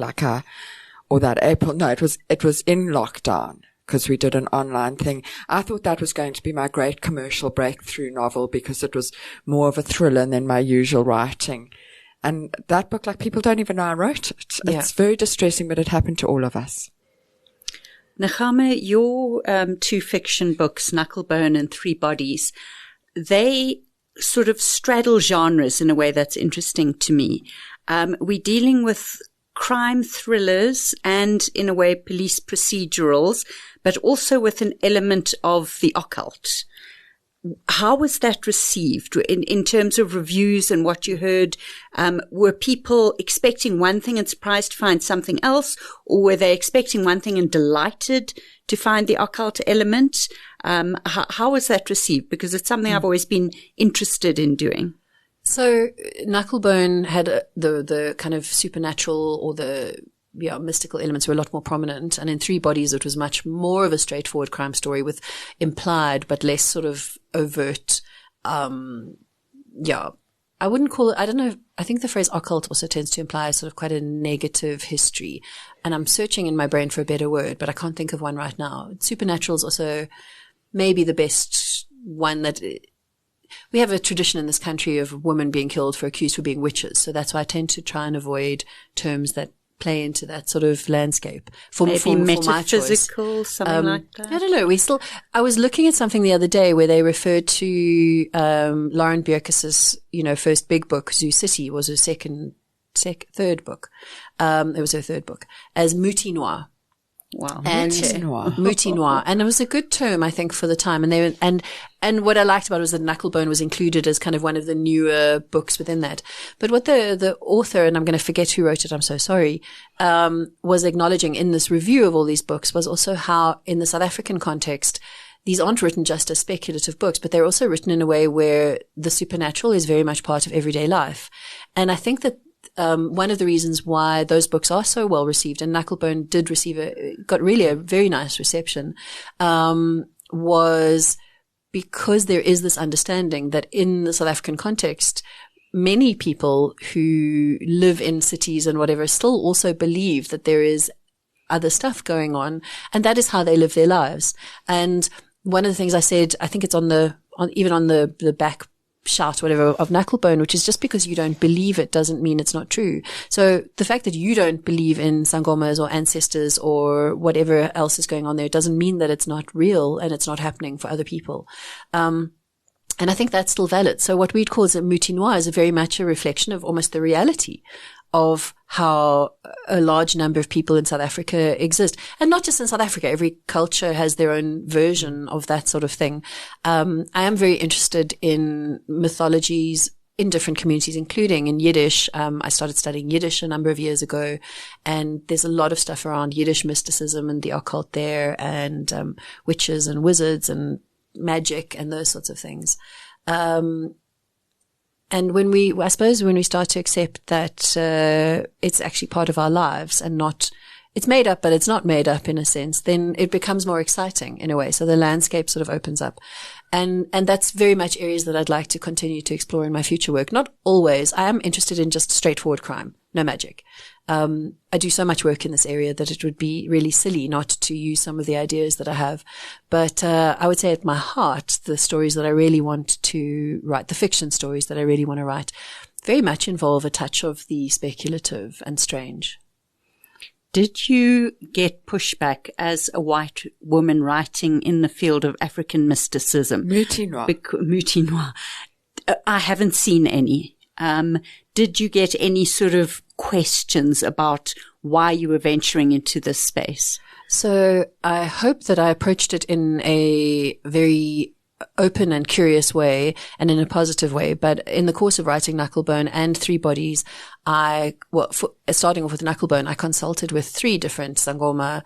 [SPEAKER 2] or that April. No, it was in lockdown because we did an online thing. I thought that was going to be my great commercial breakthrough novel because it was more of a thriller than my usual writing. And that book, people don't even know I wrote it.
[SPEAKER 3] Yeah.
[SPEAKER 2] It's very distressing, but it happened to all of us.
[SPEAKER 1] Nechama, your two fiction books, Knucklebone and Three Bodies, they sort of straddle genres in a way that's interesting to me. We're dealing with crime thrillers and, in a way, police procedurals, but also with an element of the occult. how was that received in terms of reviews and what you heard? Were people expecting one thing and surprised to find something else, or were they expecting one thing and delighted to find the occult element? How was that received? Because it's something I've always been interested in doing.
[SPEAKER 3] So Knucklebone had the kind of supernatural or the mystical elements were a lot more prominent. And in Three Bodies, it was much more of a straightforward crime story with implied but less sort of overt, I wouldn't call it, I don't know, I think the phrase occult also tends to imply sort of quite a negative history. And I'm searching in my brain for a better word, but I can't think of one right now. Supernatural is also maybe the best one that we have a tradition in this country of women being killed accused for being witches. So that's why I tend to try and avoid terms that play into that sort of landscape for
[SPEAKER 1] metaphysical, something like that.
[SPEAKER 3] I don't know. I was looking at something the other day where they referred to Lauren Bierkes's, first big book, Zoo City, was her third book. It was her third book, as Muti Noir.
[SPEAKER 1] Wow.
[SPEAKER 3] And Muti Noir. And it was a good term, I think, for the time. And what I liked about it was that Knucklebone was included as kind of one of the newer books within that. But what the author, and I'm going to forget who wrote it, I'm so sorry, was acknowledging in this review of all these books was also how in the South African context, these aren't written just as speculative books, but they're also written in a way where the supernatural is very much part of everyday life. And I think that one of the reasons why those books are so well received, and Knucklebone got really a very nice reception, was because there is this understanding that in the South African context, many people who live in cities and whatever still also believe that there is other stuff going on, and that is how they live their lives. And one of the things I said, I think it's on the back shout, whatever, of Knucklebone, which is just because you don't believe it doesn't mean it's not true. So the fact that you don't believe in sangomas or ancestors or whatever else is going on there doesn't mean that it's not real and it's not happening for other people. And I think that's still valid. So what we'd call as a Muti Noir is very much a reflection of almost the reality of how a large number of people in South Africa exist. And not just in South Africa, every culture has their own version of that sort of thing. I am very interested in mythologies in different communities, including in Yiddish. I started studying Yiddish a number of years ago, and there's a lot of stuff around Yiddish mysticism and the occult there, and witches and wizards and magic and those sorts of things. And when we start to accept that it's actually part of our lives and not, it's made up, but it's not made up in a sense, then it becomes more exciting in a way. So the landscape sort of opens up. And that's very much areas that I'd like to continue to explore in my future work. Not always. I am interested in just straightforward crime, no magic. I do so much work in this area that it would be really silly not to use some of the ideas that I have. But I would say at my heart, the stories that I really want to write, the fiction stories that I really want to write, very much involve a touch of the speculative and strange.
[SPEAKER 1] Did you get pushback as a white woman writing in the field of African mysticism?
[SPEAKER 2] Muti Noir.
[SPEAKER 1] Muti Noir. I haven't seen any. Did you get any sort of questions about why you were venturing into this space?
[SPEAKER 3] So I hope that I approached it in a very open and curious way and in a positive way. But in the course of writing Knucklebone and Three Bodies, starting off with Knucklebone, I consulted with 3 different sangoma.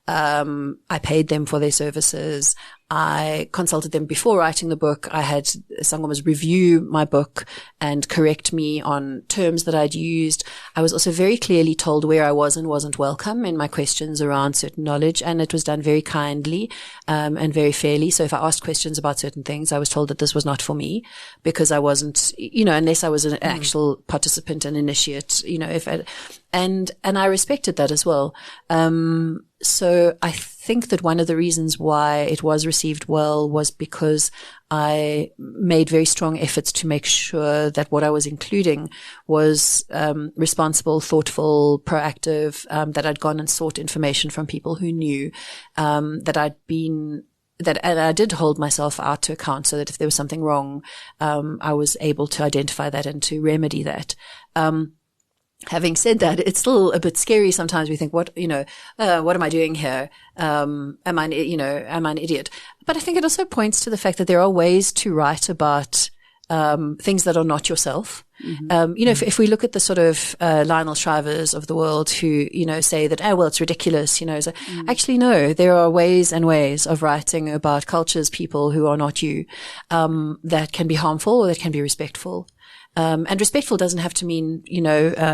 [SPEAKER 3] I paid them for their services. I consulted them before writing the book. I had sangomas review my book and correct me on terms that I'd used. I was also very clearly told where I was and wasn't welcome in my questions around certain knowledge, and it was done very kindly and very fairly. So if I asked questions about certain things, I was told that this was not for me because I wasn't, unless I was an actual participant and initiate, and I respected that as well. So I think that one of the reasons why it was received well was because I made very strong efforts to make sure that what I was including was responsible, thoughtful, proactive, that I'd gone and sought information from people who knew, and I did hold myself out to account so that if there was something wrong, I was able to identify that and to remedy that. Having said that, it's still a bit scary sometimes. We think, what am I doing here? Am I an idiot? But I think it also points to the fact that there are ways to write about things that are not yourself. If we look at the sort of Lionel Shrivers of the world who, say that, it's ridiculous, actually, no, there are ways and ways of writing about cultures, people who are not you, that can be harmful or that can be respectful. And respectful doesn't have to mean,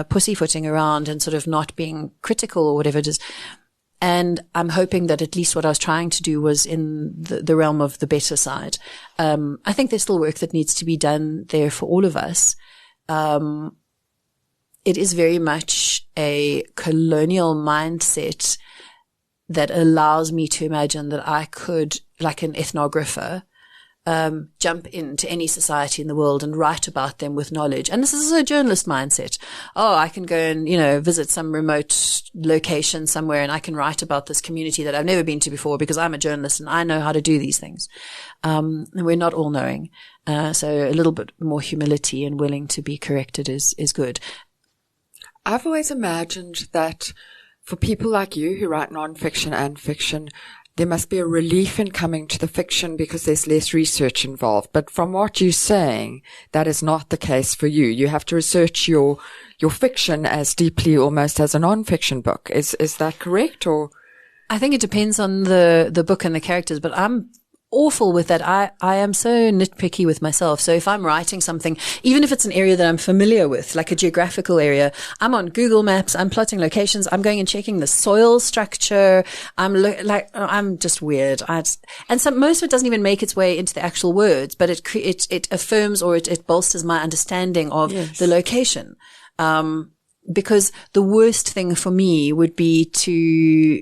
[SPEAKER 3] pussyfooting around and sort of not being critical or whatever it is. And I'm hoping that at least what I was trying to do was in the realm of the better side. I think there's still work that needs to be done there for all of us. It is very much a colonial mindset that allows me to imagine that I could, like an ethnographer, jump into any society in the world and write about them with knowledge. And this is a journalist mindset. Oh, I can go and, visit some remote location somewhere and I can write about this community that I've never been to before because I'm a journalist and I know how to do these things. And we're not all knowing. So a little bit more humility and willing to be corrected is good.
[SPEAKER 2] I've always imagined that for people like you who write nonfiction and fiction, there must be a relief in coming to the fiction because there's less research involved. But from what you're saying, that is not the case for you. You have to research your fiction as deeply almost as a nonfiction book. Is that correct? Or
[SPEAKER 3] I think it depends on the book and the characters, but I'm awful with that. I am so nitpicky with myself. So if I'm writing something, even if it's an area that I'm familiar with, like a geographical area, I'm on Google Maps, I'm plotting locations, I'm going and checking the soil structure. I'm just weird. Most of it doesn't even make its way into the actual words, but it affirms or it bolsters my understanding of the location. Because the worst thing for me would be to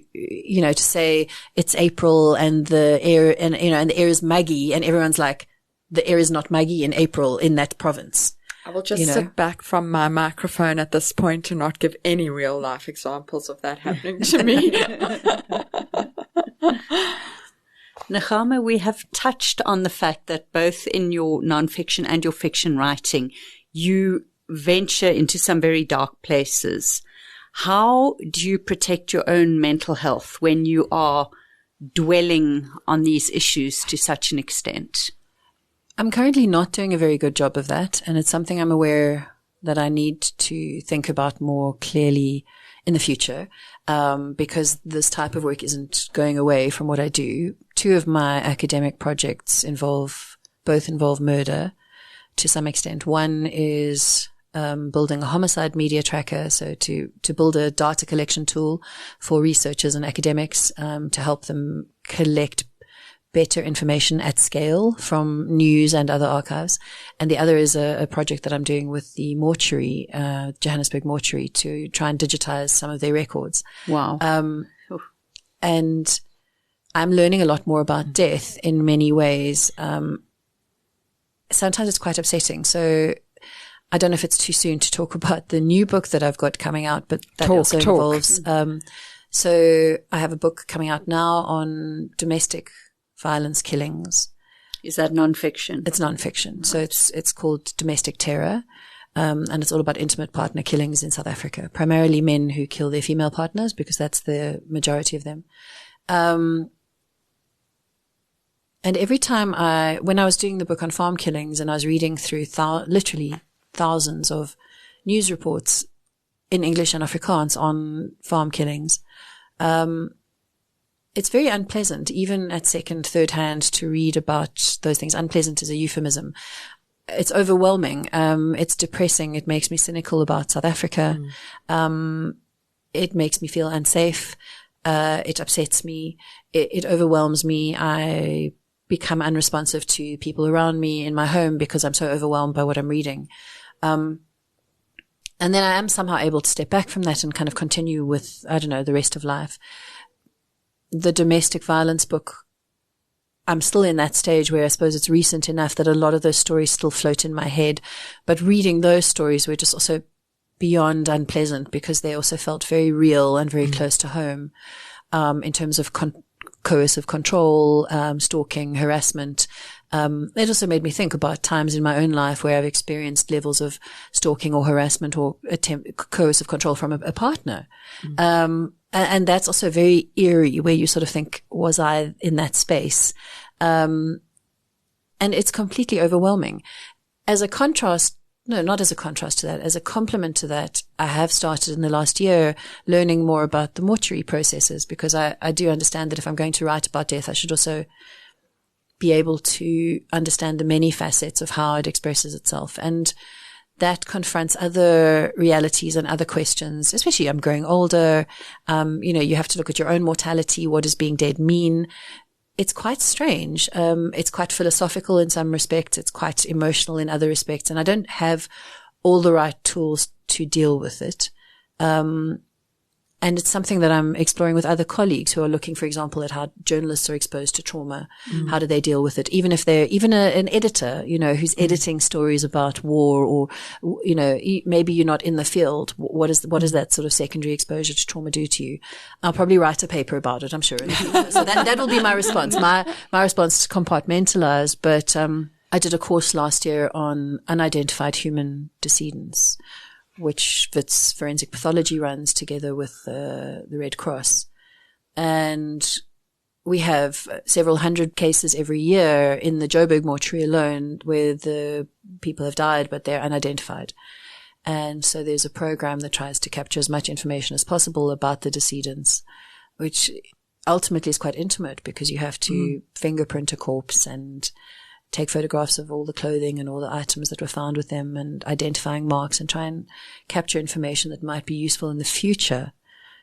[SPEAKER 3] say it's April and the air and the air is muggy and everyone's like, the air is not muggy in April in that province.
[SPEAKER 2] I will just sit back from my microphone at this point and not give any real life examples of that happening to me.
[SPEAKER 1] Nechama, we have touched on the fact that both in your nonfiction and your fiction writing, you venture into some very dark places. How do you protect your own mental health when you are dwelling on these issues to such an extent?
[SPEAKER 3] I'm currently not doing a very good job of that, and it's something I'm aware that I need to think about more clearly in the future, because this type of work isn't going away from what I do. 2 of my academic projects involve murder to some extent. One is building a homicide media tracker, so to build a data collection tool for researchers and academics to help them collect better information at scale from news and other archives. And the other is a project that I'm doing with the mortuary, Johannesburg mortuary, to try and digitize some of their records.
[SPEAKER 1] Wow.
[SPEAKER 3] And I'm learning a lot more about death in many ways. Sometimes it's quite upsetting. So I don't know if it's too soon to talk about the new book that I've got coming out, but that also involves, so I have a book coming out now on domestic violence killings.
[SPEAKER 1] Is that nonfiction?
[SPEAKER 3] It's nonfiction. Right. So it's called Domestic Terror. And it's all about intimate partner killings in South Africa, primarily men who kill their female partners because that's the majority of them. And every time when I was doing the book on farm killings and I was reading through literally thousands of news reports in English and Afrikaans on farm killings. It's very unpleasant, even at second, third hand, to read about those things. Unpleasant is a euphemism. It's overwhelming. It's depressing. It makes me cynical about South Africa. It makes me feel unsafe. It upsets me. It overwhelms me. I become unresponsive to people around me in my home because I'm so overwhelmed by what I'm reading. And then I am somehow able to step back from that and kind of continue with, the rest of life. The domestic violence book, I'm still in that stage where I suppose it's recent enough that a lot of those stories still float in my head. But reading those stories were just also beyond unpleasant because they also felt very real and very close to home, in terms of coercive control, stalking, harassment, It also made me think about times in my own life where I've experienced levels of stalking or harassment or coercive control from a partner. And that's also very eerie, where you sort of think, was I in that space? And it's completely overwhelming. As a contrast, no, not as a contrast to that, as a complement to that, I have started in the last year learning more about the mortuary processes, because I do understand that if I'm going to write about death, I should also be able to understand the many facets of how it expresses itself. And that confronts other realities and other questions, especially I'm growing older. You have to look at your own mortality. What does being dead mean? It's quite strange. It's quite philosophical in some respects. It's quite emotional in other respects. And I don't have all the right tools to deal with it. And it's something that I'm exploring with other colleagues who are looking, for example, at how journalists are exposed to trauma. How do they deal with it? Even if they're an editor, who's editing stories about war, or, maybe you're not in the field. What does that sort of secondary exposure to trauma do to you? I'll probably write a paper about it, I'm sure. So that will be my response. My response is to compartmentalize. But, I did a course last year on unidentified human decedents, which Wits Forensic Pathology runs together with the Red Cross. And we have several hundred cases every year in the Joburg mortuary alone where the people have died, but they're unidentified. And so there's a program that tries to capture as much information as possible about the decedents, which ultimately is quite intimate, because you have to fingerprint a corpse and take photographs of all the clothing and all the items that were found with them, and identifying marks, and try and capture information that might be useful in the future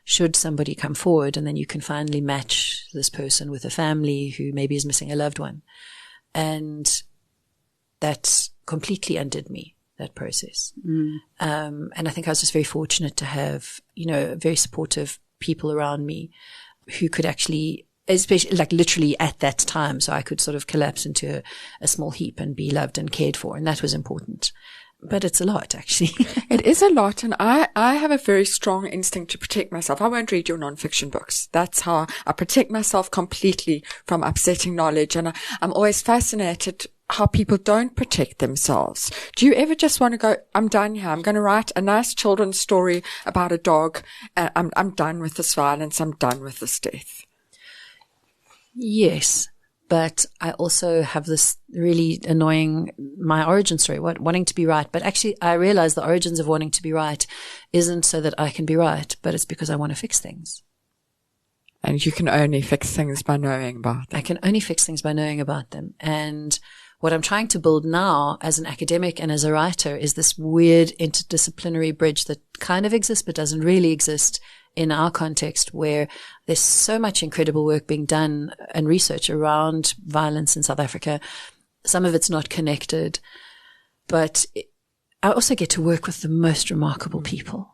[SPEAKER 3] should somebody come forward, and then you can finally match this person with a family who maybe is missing a loved one. And that completely undid me, that process. And I think I was just very fortunate to have, very supportive people around me who could actually, especially like literally at that time, so I could sort of collapse into a small heap and be loved and cared for. And that was important. But it's a lot, actually.
[SPEAKER 2] It is a lot. And I have a very strong instinct to protect myself. I won't read your nonfiction books. That's how I protect myself completely from upsetting knowledge. And I'm always fascinated how people don't protect themselves. Do you ever just want to go, I'm done here. I'm going to write a nice children's story about a dog. I'm done with this violence. I'm done with this death.
[SPEAKER 3] Yes, but I also have this really annoying, my origin story, wanting to be right. But actually, I realize the origins of wanting to be right isn't so that I can be right, but it's because I want to fix things.
[SPEAKER 2] And you can only fix things by knowing about them.
[SPEAKER 3] I can only fix things by knowing about them. And what I'm trying to build now as an academic and as a writer is this weird interdisciplinary bridge that kind of exists but doesn't really exist in our context, where there's so much incredible work being done and research around violence in South Africa. Some of it's not connected, but I also get to work with the most remarkable people.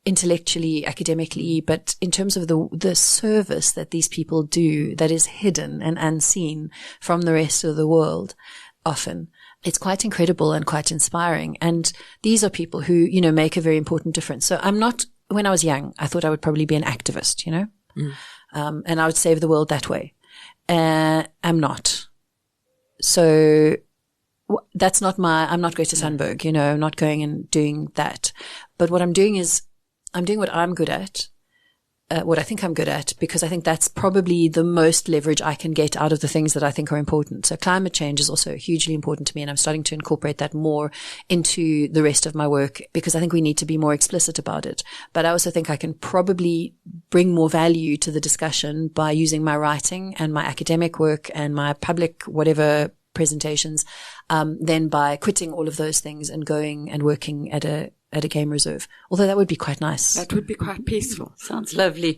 [SPEAKER 3] Intellectually, academically, but in terms of the service that these people do that is hidden and unseen from the rest of the world, often. It's quite incredible and quite inspiring. And these are people who, make a very important difference. So when I was young, I thought I would probably be an activist, and I would save the world that way. I'm not. So that's not I'm not Greta Thunberg, I'm not going and doing that. But what I'm doing is I'm doing what I'm good at. What I think I'm good at, because I think that's probably the most leverage I can get out of the things that I think are important. So climate change is also hugely important to me, and I'm starting to incorporate that more into the rest of my work, because I think we need to be more explicit about it. But I also think I can probably bring more value to the discussion by using my writing and my academic work and my public whatever presentations, than by quitting all of those things and going and working at a game reserve. Although that would be quite nice.
[SPEAKER 2] That would be quite peaceful.
[SPEAKER 1] Sounds lovely.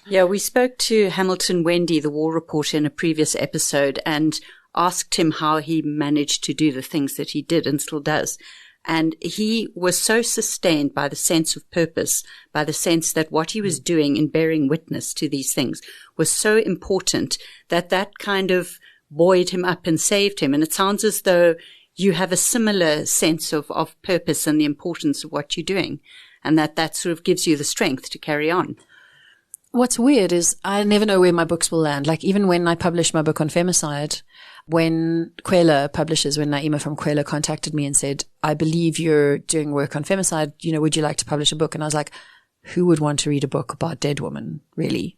[SPEAKER 1] Yeah, we spoke to Hamilton Wendy, the war reporter, in a previous episode, and asked him how he managed to do the things that he did and still does. And he was so sustained by the sense of purpose, by the sense that what he was doing in bearing witness to these things was so important that kind of buoyed him up and saved him. And it sounds as though you have a similar sense of purpose and the importance of what you're doing, and that sort of gives you the strength to carry on.
[SPEAKER 3] What's weird is I never know where my books will land. Like even when I published my book on femicide, when Naima from Kwela contacted me and said, I believe you're doing work on femicide, would you like to publish a book? And I was like, who would want to read a book about dead women, really?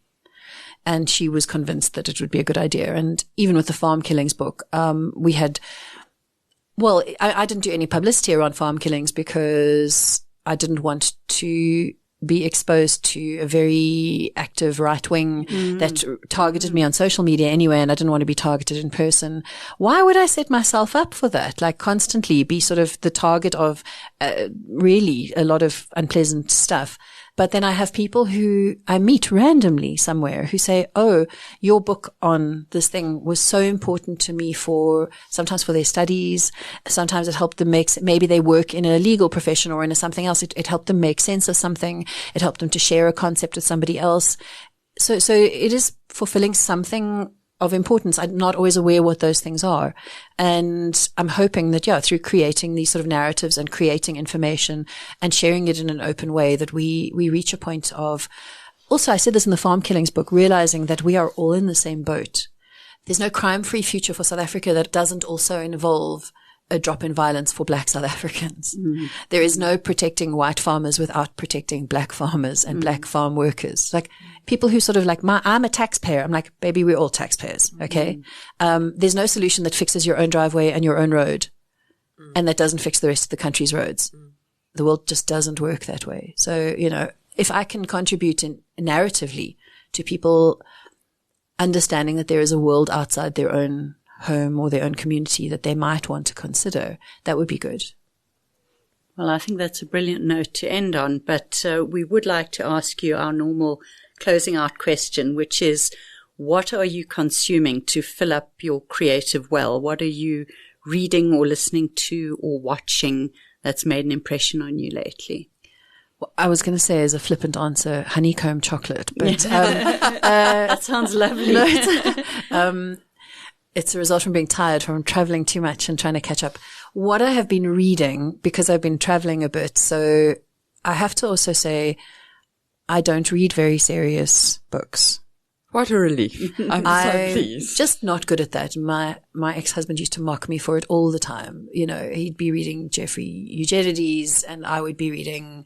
[SPEAKER 3] And she was convinced that it would be a good idea. And even with the farm killings book, we had, I didn't do any publicity around farm killings because I didn't want to be exposed to a very active right wing that targeted me on social media anyway, and I didn't want to be targeted in person. Why would I set myself up for that? Like constantly be sort of the target of really a lot of unpleasant stuff. But then I have people who I meet randomly somewhere who say, oh, your book on this thing was so important to me sometimes for their studies. Sometimes it helped them maybe they work in a legal profession or in something else. It helped them make sense of something. It helped them to share a concept with somebody else. So it is fulfilling something of importance. I'm not always aware what those things are. And I'm hoping that, through creating these sort of narratives and creating information and sharing it in an open way, that we reach a point of, also I said this in the farm killings book, realizing that we are all in the same boat. There's no crime-free future for South Africa that doesn't also involve a drop in violence for Black South Africans. There is no protecting white farmers without protecting Black farmers and Black farm workers. Like people who sort of like, I'm a taxpayer. I'm like, baby, we're all taxpayers. Okay. There's no solution that fixes your own driveway and your own road and that doesn't fix the rest of the country's roads. The world just doesn't work that way. So, if I can contribute narratively to people understanding that there is a world outside their own home or their own community that they might want to consider, that would be good.
[SPEAKER 1] Well, I think that's a brilliant note to end on, but we would like to ask you our normal closing out question, which is, what are you consuming to fill up your creative well? What are you reading or listening to or watching that's made an impression on you lately?
[SPEAKER 3] Well, I was going to say as a flippant answer, honeycomb chocolate, but
[SPEAKER 1] that sounds lovely.
[SPEAKER 3] It's a result from being tired from traveling too much and trying to catch up. What I have been reading, because I've been traveling a bit, so I have to also say I don't read very serious books.
[SPEAKER 2] What a relief. I'm so pleased.
[SPEAKER 3] Just not good at that. My ex-husband used to mock me for it all the time. He'd be reading Jeffrey Eugenides and I would be reading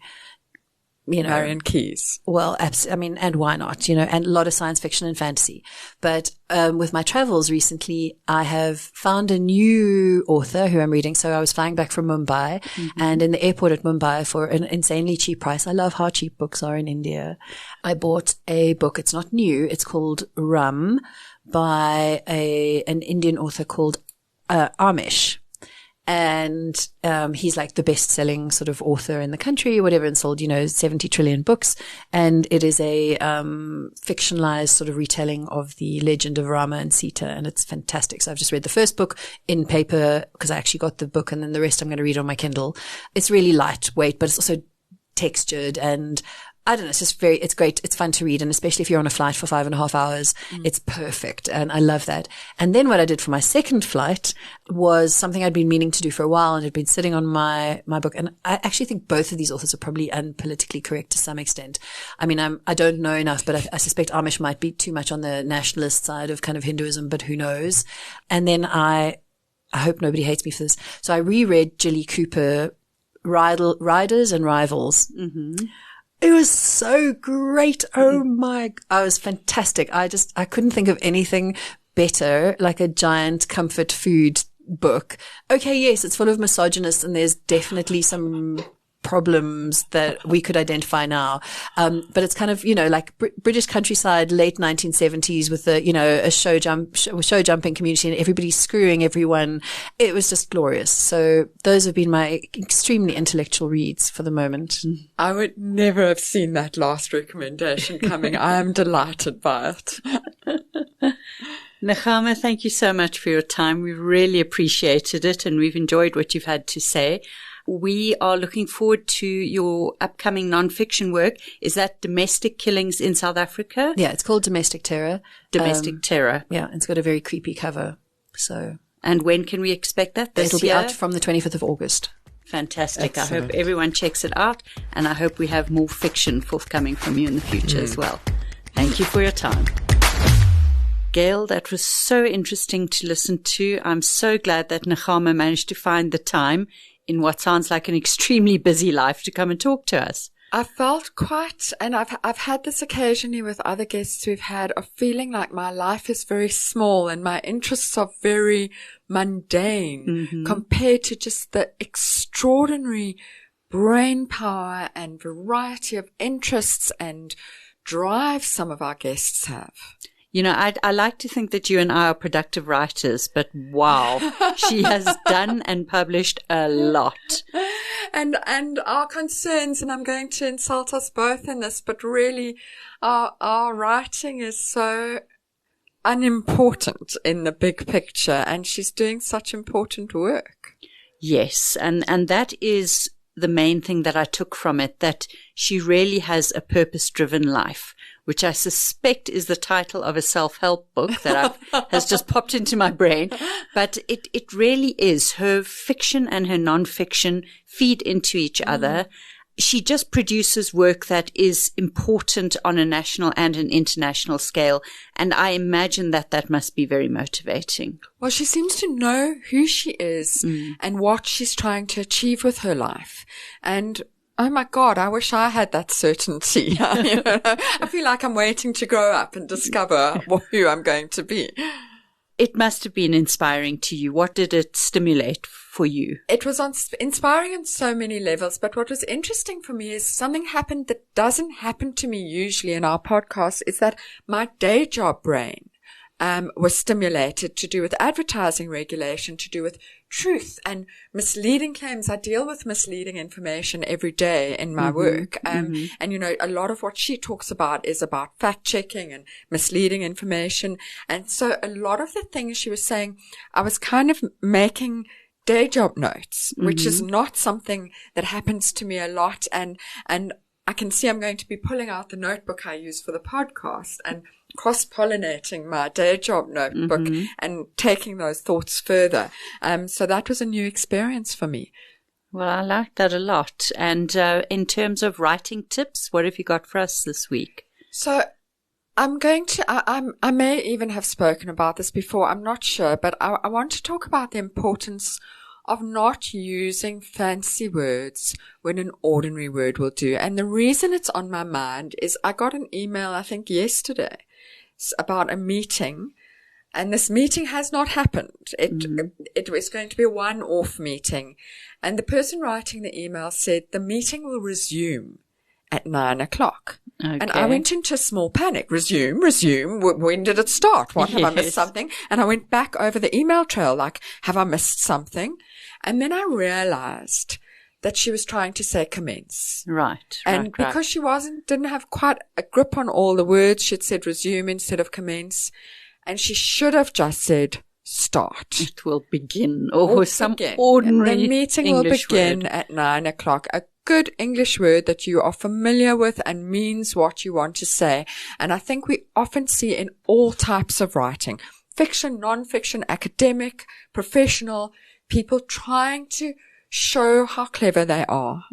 [SPEAKER 2] Marion Keyes.
[SPEAKER 3] Well, and why not, and a lot of science fiction and fantasy. But with my travels recently, I have found a new author who I'm reading. So I was flying back from Mumbai and in the airport at Mumbai for an insanely cheap price. I love how cheap books are in India. I bought a book. It's not new. It's called Rum by an Indian author called Amish. And he's like the best-selling sort of author in the country, whatever, and sold 70 trillion books. And it is a fictionalized sort of retelling of the legend of Rama and Sita, and it's fantastic. So I've just read the first book in paper because I actually got the book, and then the rest I'm going to read on my Kindle. It's really lightweight, but it's also textured, and I don't know, it's great. It's fun to read. And especially if you're on a flight for 5.5 hours, it's perfect. And I love that. And then what I did for my second flight was something I'd been meaning to do for a while and had been sitting on my book. And I actually think both of these authors are probably unpolitically correct to some extent. I mean, I don't know enough, but I suspect Amish might be too much on the nationalist side of kind of Hinduism, but who knows? And then I hope nobody hates me for this. So I reread Jilly Cooper, Riders and Rivals. It was so great. Oh my, it was fantastic. I couldn't think of anything better, like a giant comfort food book. Okay, yes, it's full of misogynists and there's definitely some problems that we could identify now. But it's kind of, like British countryside, late 1970s with a show jumping community and everybody screwing everyone. It was just glorious. So those have been my extremely intellectual reads for the moment.
[SPEAKER 2] I would never have seen that last recommendation coming. I am delighted by it.
[SPEAKER 1] Nechama, thank you so much for your time. We've really appreciated it and we've enjoyed what you've had to say. We are looking forward to your upcoming non-fiction work. Is that domestic killings in South Africa?
[SPEAKER 3] Yeah, it's called Domestic Terror.
[SPEAKER 1] Domestic Terror.
[SPEAKER 3] Yeah, it's got a very creepy cover. So,
[SPEAKER 1] and when can we expect that?
[SPEAKER 3] It'll be out from the 25th of August.
[SPEAKER 1] Fantastic. Excellent. I hope everyone checks it out, and I hope we have more fiction forthcoming from you in the future as well. Thank you for your time. Gail, that was so interesting to listen to. I'm so glad that Nechama managed to find the time in what sounds like an extremely busy life to come and talk to us.
[SPEAKER 2] I felt quite, and I've had this occasionally with other guests we've had, of feeling like my life is very small and my interests are very mundane compared to just the extraordinary brain power and variety of interests and drive some of our guests have.
[SPEAKER 1] You know, I like to think that you and I are productive writers, but wow, she has done and published a lot.
[SPEAKER 2] And our concerns, and I'm going to insult us both in this, but really our writing is so unimportant in the big picture, and she's doing such important work.
[SPEAKER 1] Yes, and that is the main thing that I took from it, that she really has a purpose-driven life, which I suspect is the title of a self-help book that has just popped into my brain. But it really is. Her fiction and her non-fiction feed into each other. She just produces work that is important on a national and an international scale. And I imagine that must be very motivating.
[SPEAKER 2] Well, she seems to know who she is and what she's trying to achieve with her life. And oh my God, I wish I had that certainty. You know, I feel like I'm waiting to grow up and discover who I'm going to be.
[SPEAKER 1] It must have been inspiring to you. What did it stimulate for you?
[SPEAKER 2] It was inspiring on so many levels, but what was interesting for me is something happened that doesn't happen to me usually in our podcast, is that my day job brain was stimulated to do with advertising regulation, to do with truth and misleading claims. I deal with misleading information every day in my work. And, you know, a lot of what she talks about is about fact checking and misleading information. And so a lot of the things she was saying, I was kind of making day job notes, which is not something that happens to me a lot. And I can see I'm going to be pulling out the notebook I use for the podcast and cross-pollinating my day job notebook and taking those thoughts further. So that was a new experience for me.
[SPEAKER 1] Well, I like that a lot. And in terms of writing tips, what have you got for us this week?
[SPEAKER 2] So I'm going to, I may even have spoken about this before, I'm not sure, but I want to talk about the importance of not using fancy words when an ordinary word will do. And the reason it's on my mind is I got an email, I think yesterday, about a meeting, and this meeting has not happened. It was going to be a one-off meeting. And the person writing the email said the meeting will resume at 9:00. Okay. And I went into a small panic. Resume. When did it start? What, have I missed something? And I went back over the email trail, like, have I missed something? And then I realized that she was trying to say commence.
[SPEAKER 1] Right.
[SPEAKER 2] And because she didn't have quite a grip on all the words, she'd said resume instead of commence. And she should have just said start.
[SPEAKER 1] It will begin, or some ordinary
[SPEAKER 2] and the meeting English will begin at 9:00. A good English word that you are familiar with and means what you want to say. And I think we often see in all types of writing, fiction, non-fiction, academic, professional, people trying to show how clever they are.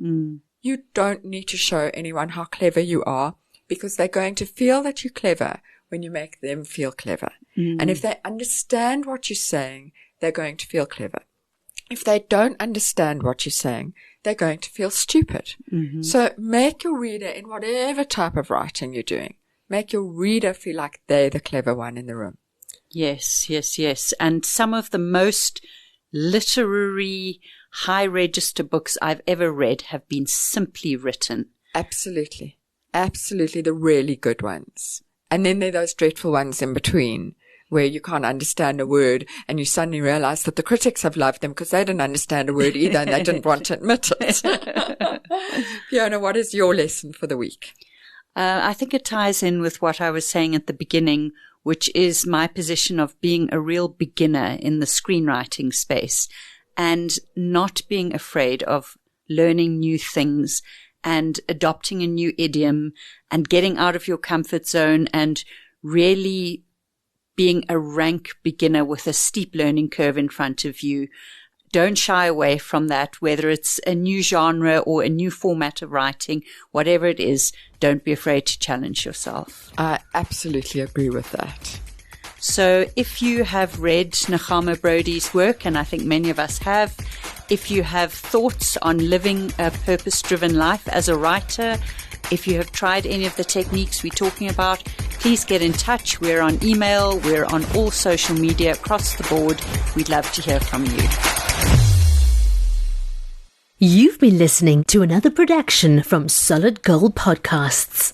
[SPEAKER 2] You don't need to show anyone how clever you are, because they're going to feel that you're clever when you make them feel clever. And if they understand what you're saying, they're going to feel clever. If they don't understand what you're saying, they're going to feel stupid. So make your reader, in whatever type of writing you're doing, make your reader feel like they're the clever one in the room.
[SPEAKER 1] Yes. And some of the most literary, high-register books I've ever read have been simply written.
[SPEAKER 2] Absolutely. The really good ones. And then there are those dreadful ones in between, where you can't understand a word and you suddenly realize that the critics have loved them because they didn't understand a word either and they didn't want to admit it. Fiona, what is your lesson for the week?
[SPEAKER 1] I think it ties in with what I was saying at the beginning, which is my position of being a real beginner in the screenwriting space and not being afraid of learning new things and adopting a new idiom and getting out of your comfort zone and really being a rank beginner with a steep learning curve in front of you don't shy away from that, whether it's a new genre or a new format of writing, whatever it is, don't be afraid to challenge yourself.
[SPEAKER 2] I absolutely agree with that.
[SPEAKER 1] So if you have read Nechama Brodie's work, and I think many of us have, if you have thoughts on living a purpose-driven life as a writer, if you have tried any of the techniques we're talking about, please get in touch. We're on email. We're on all social media across the board. We'd love to hear from you.
[SPEAKER 4] You've been listening to another production from Solid Gold Podcasts.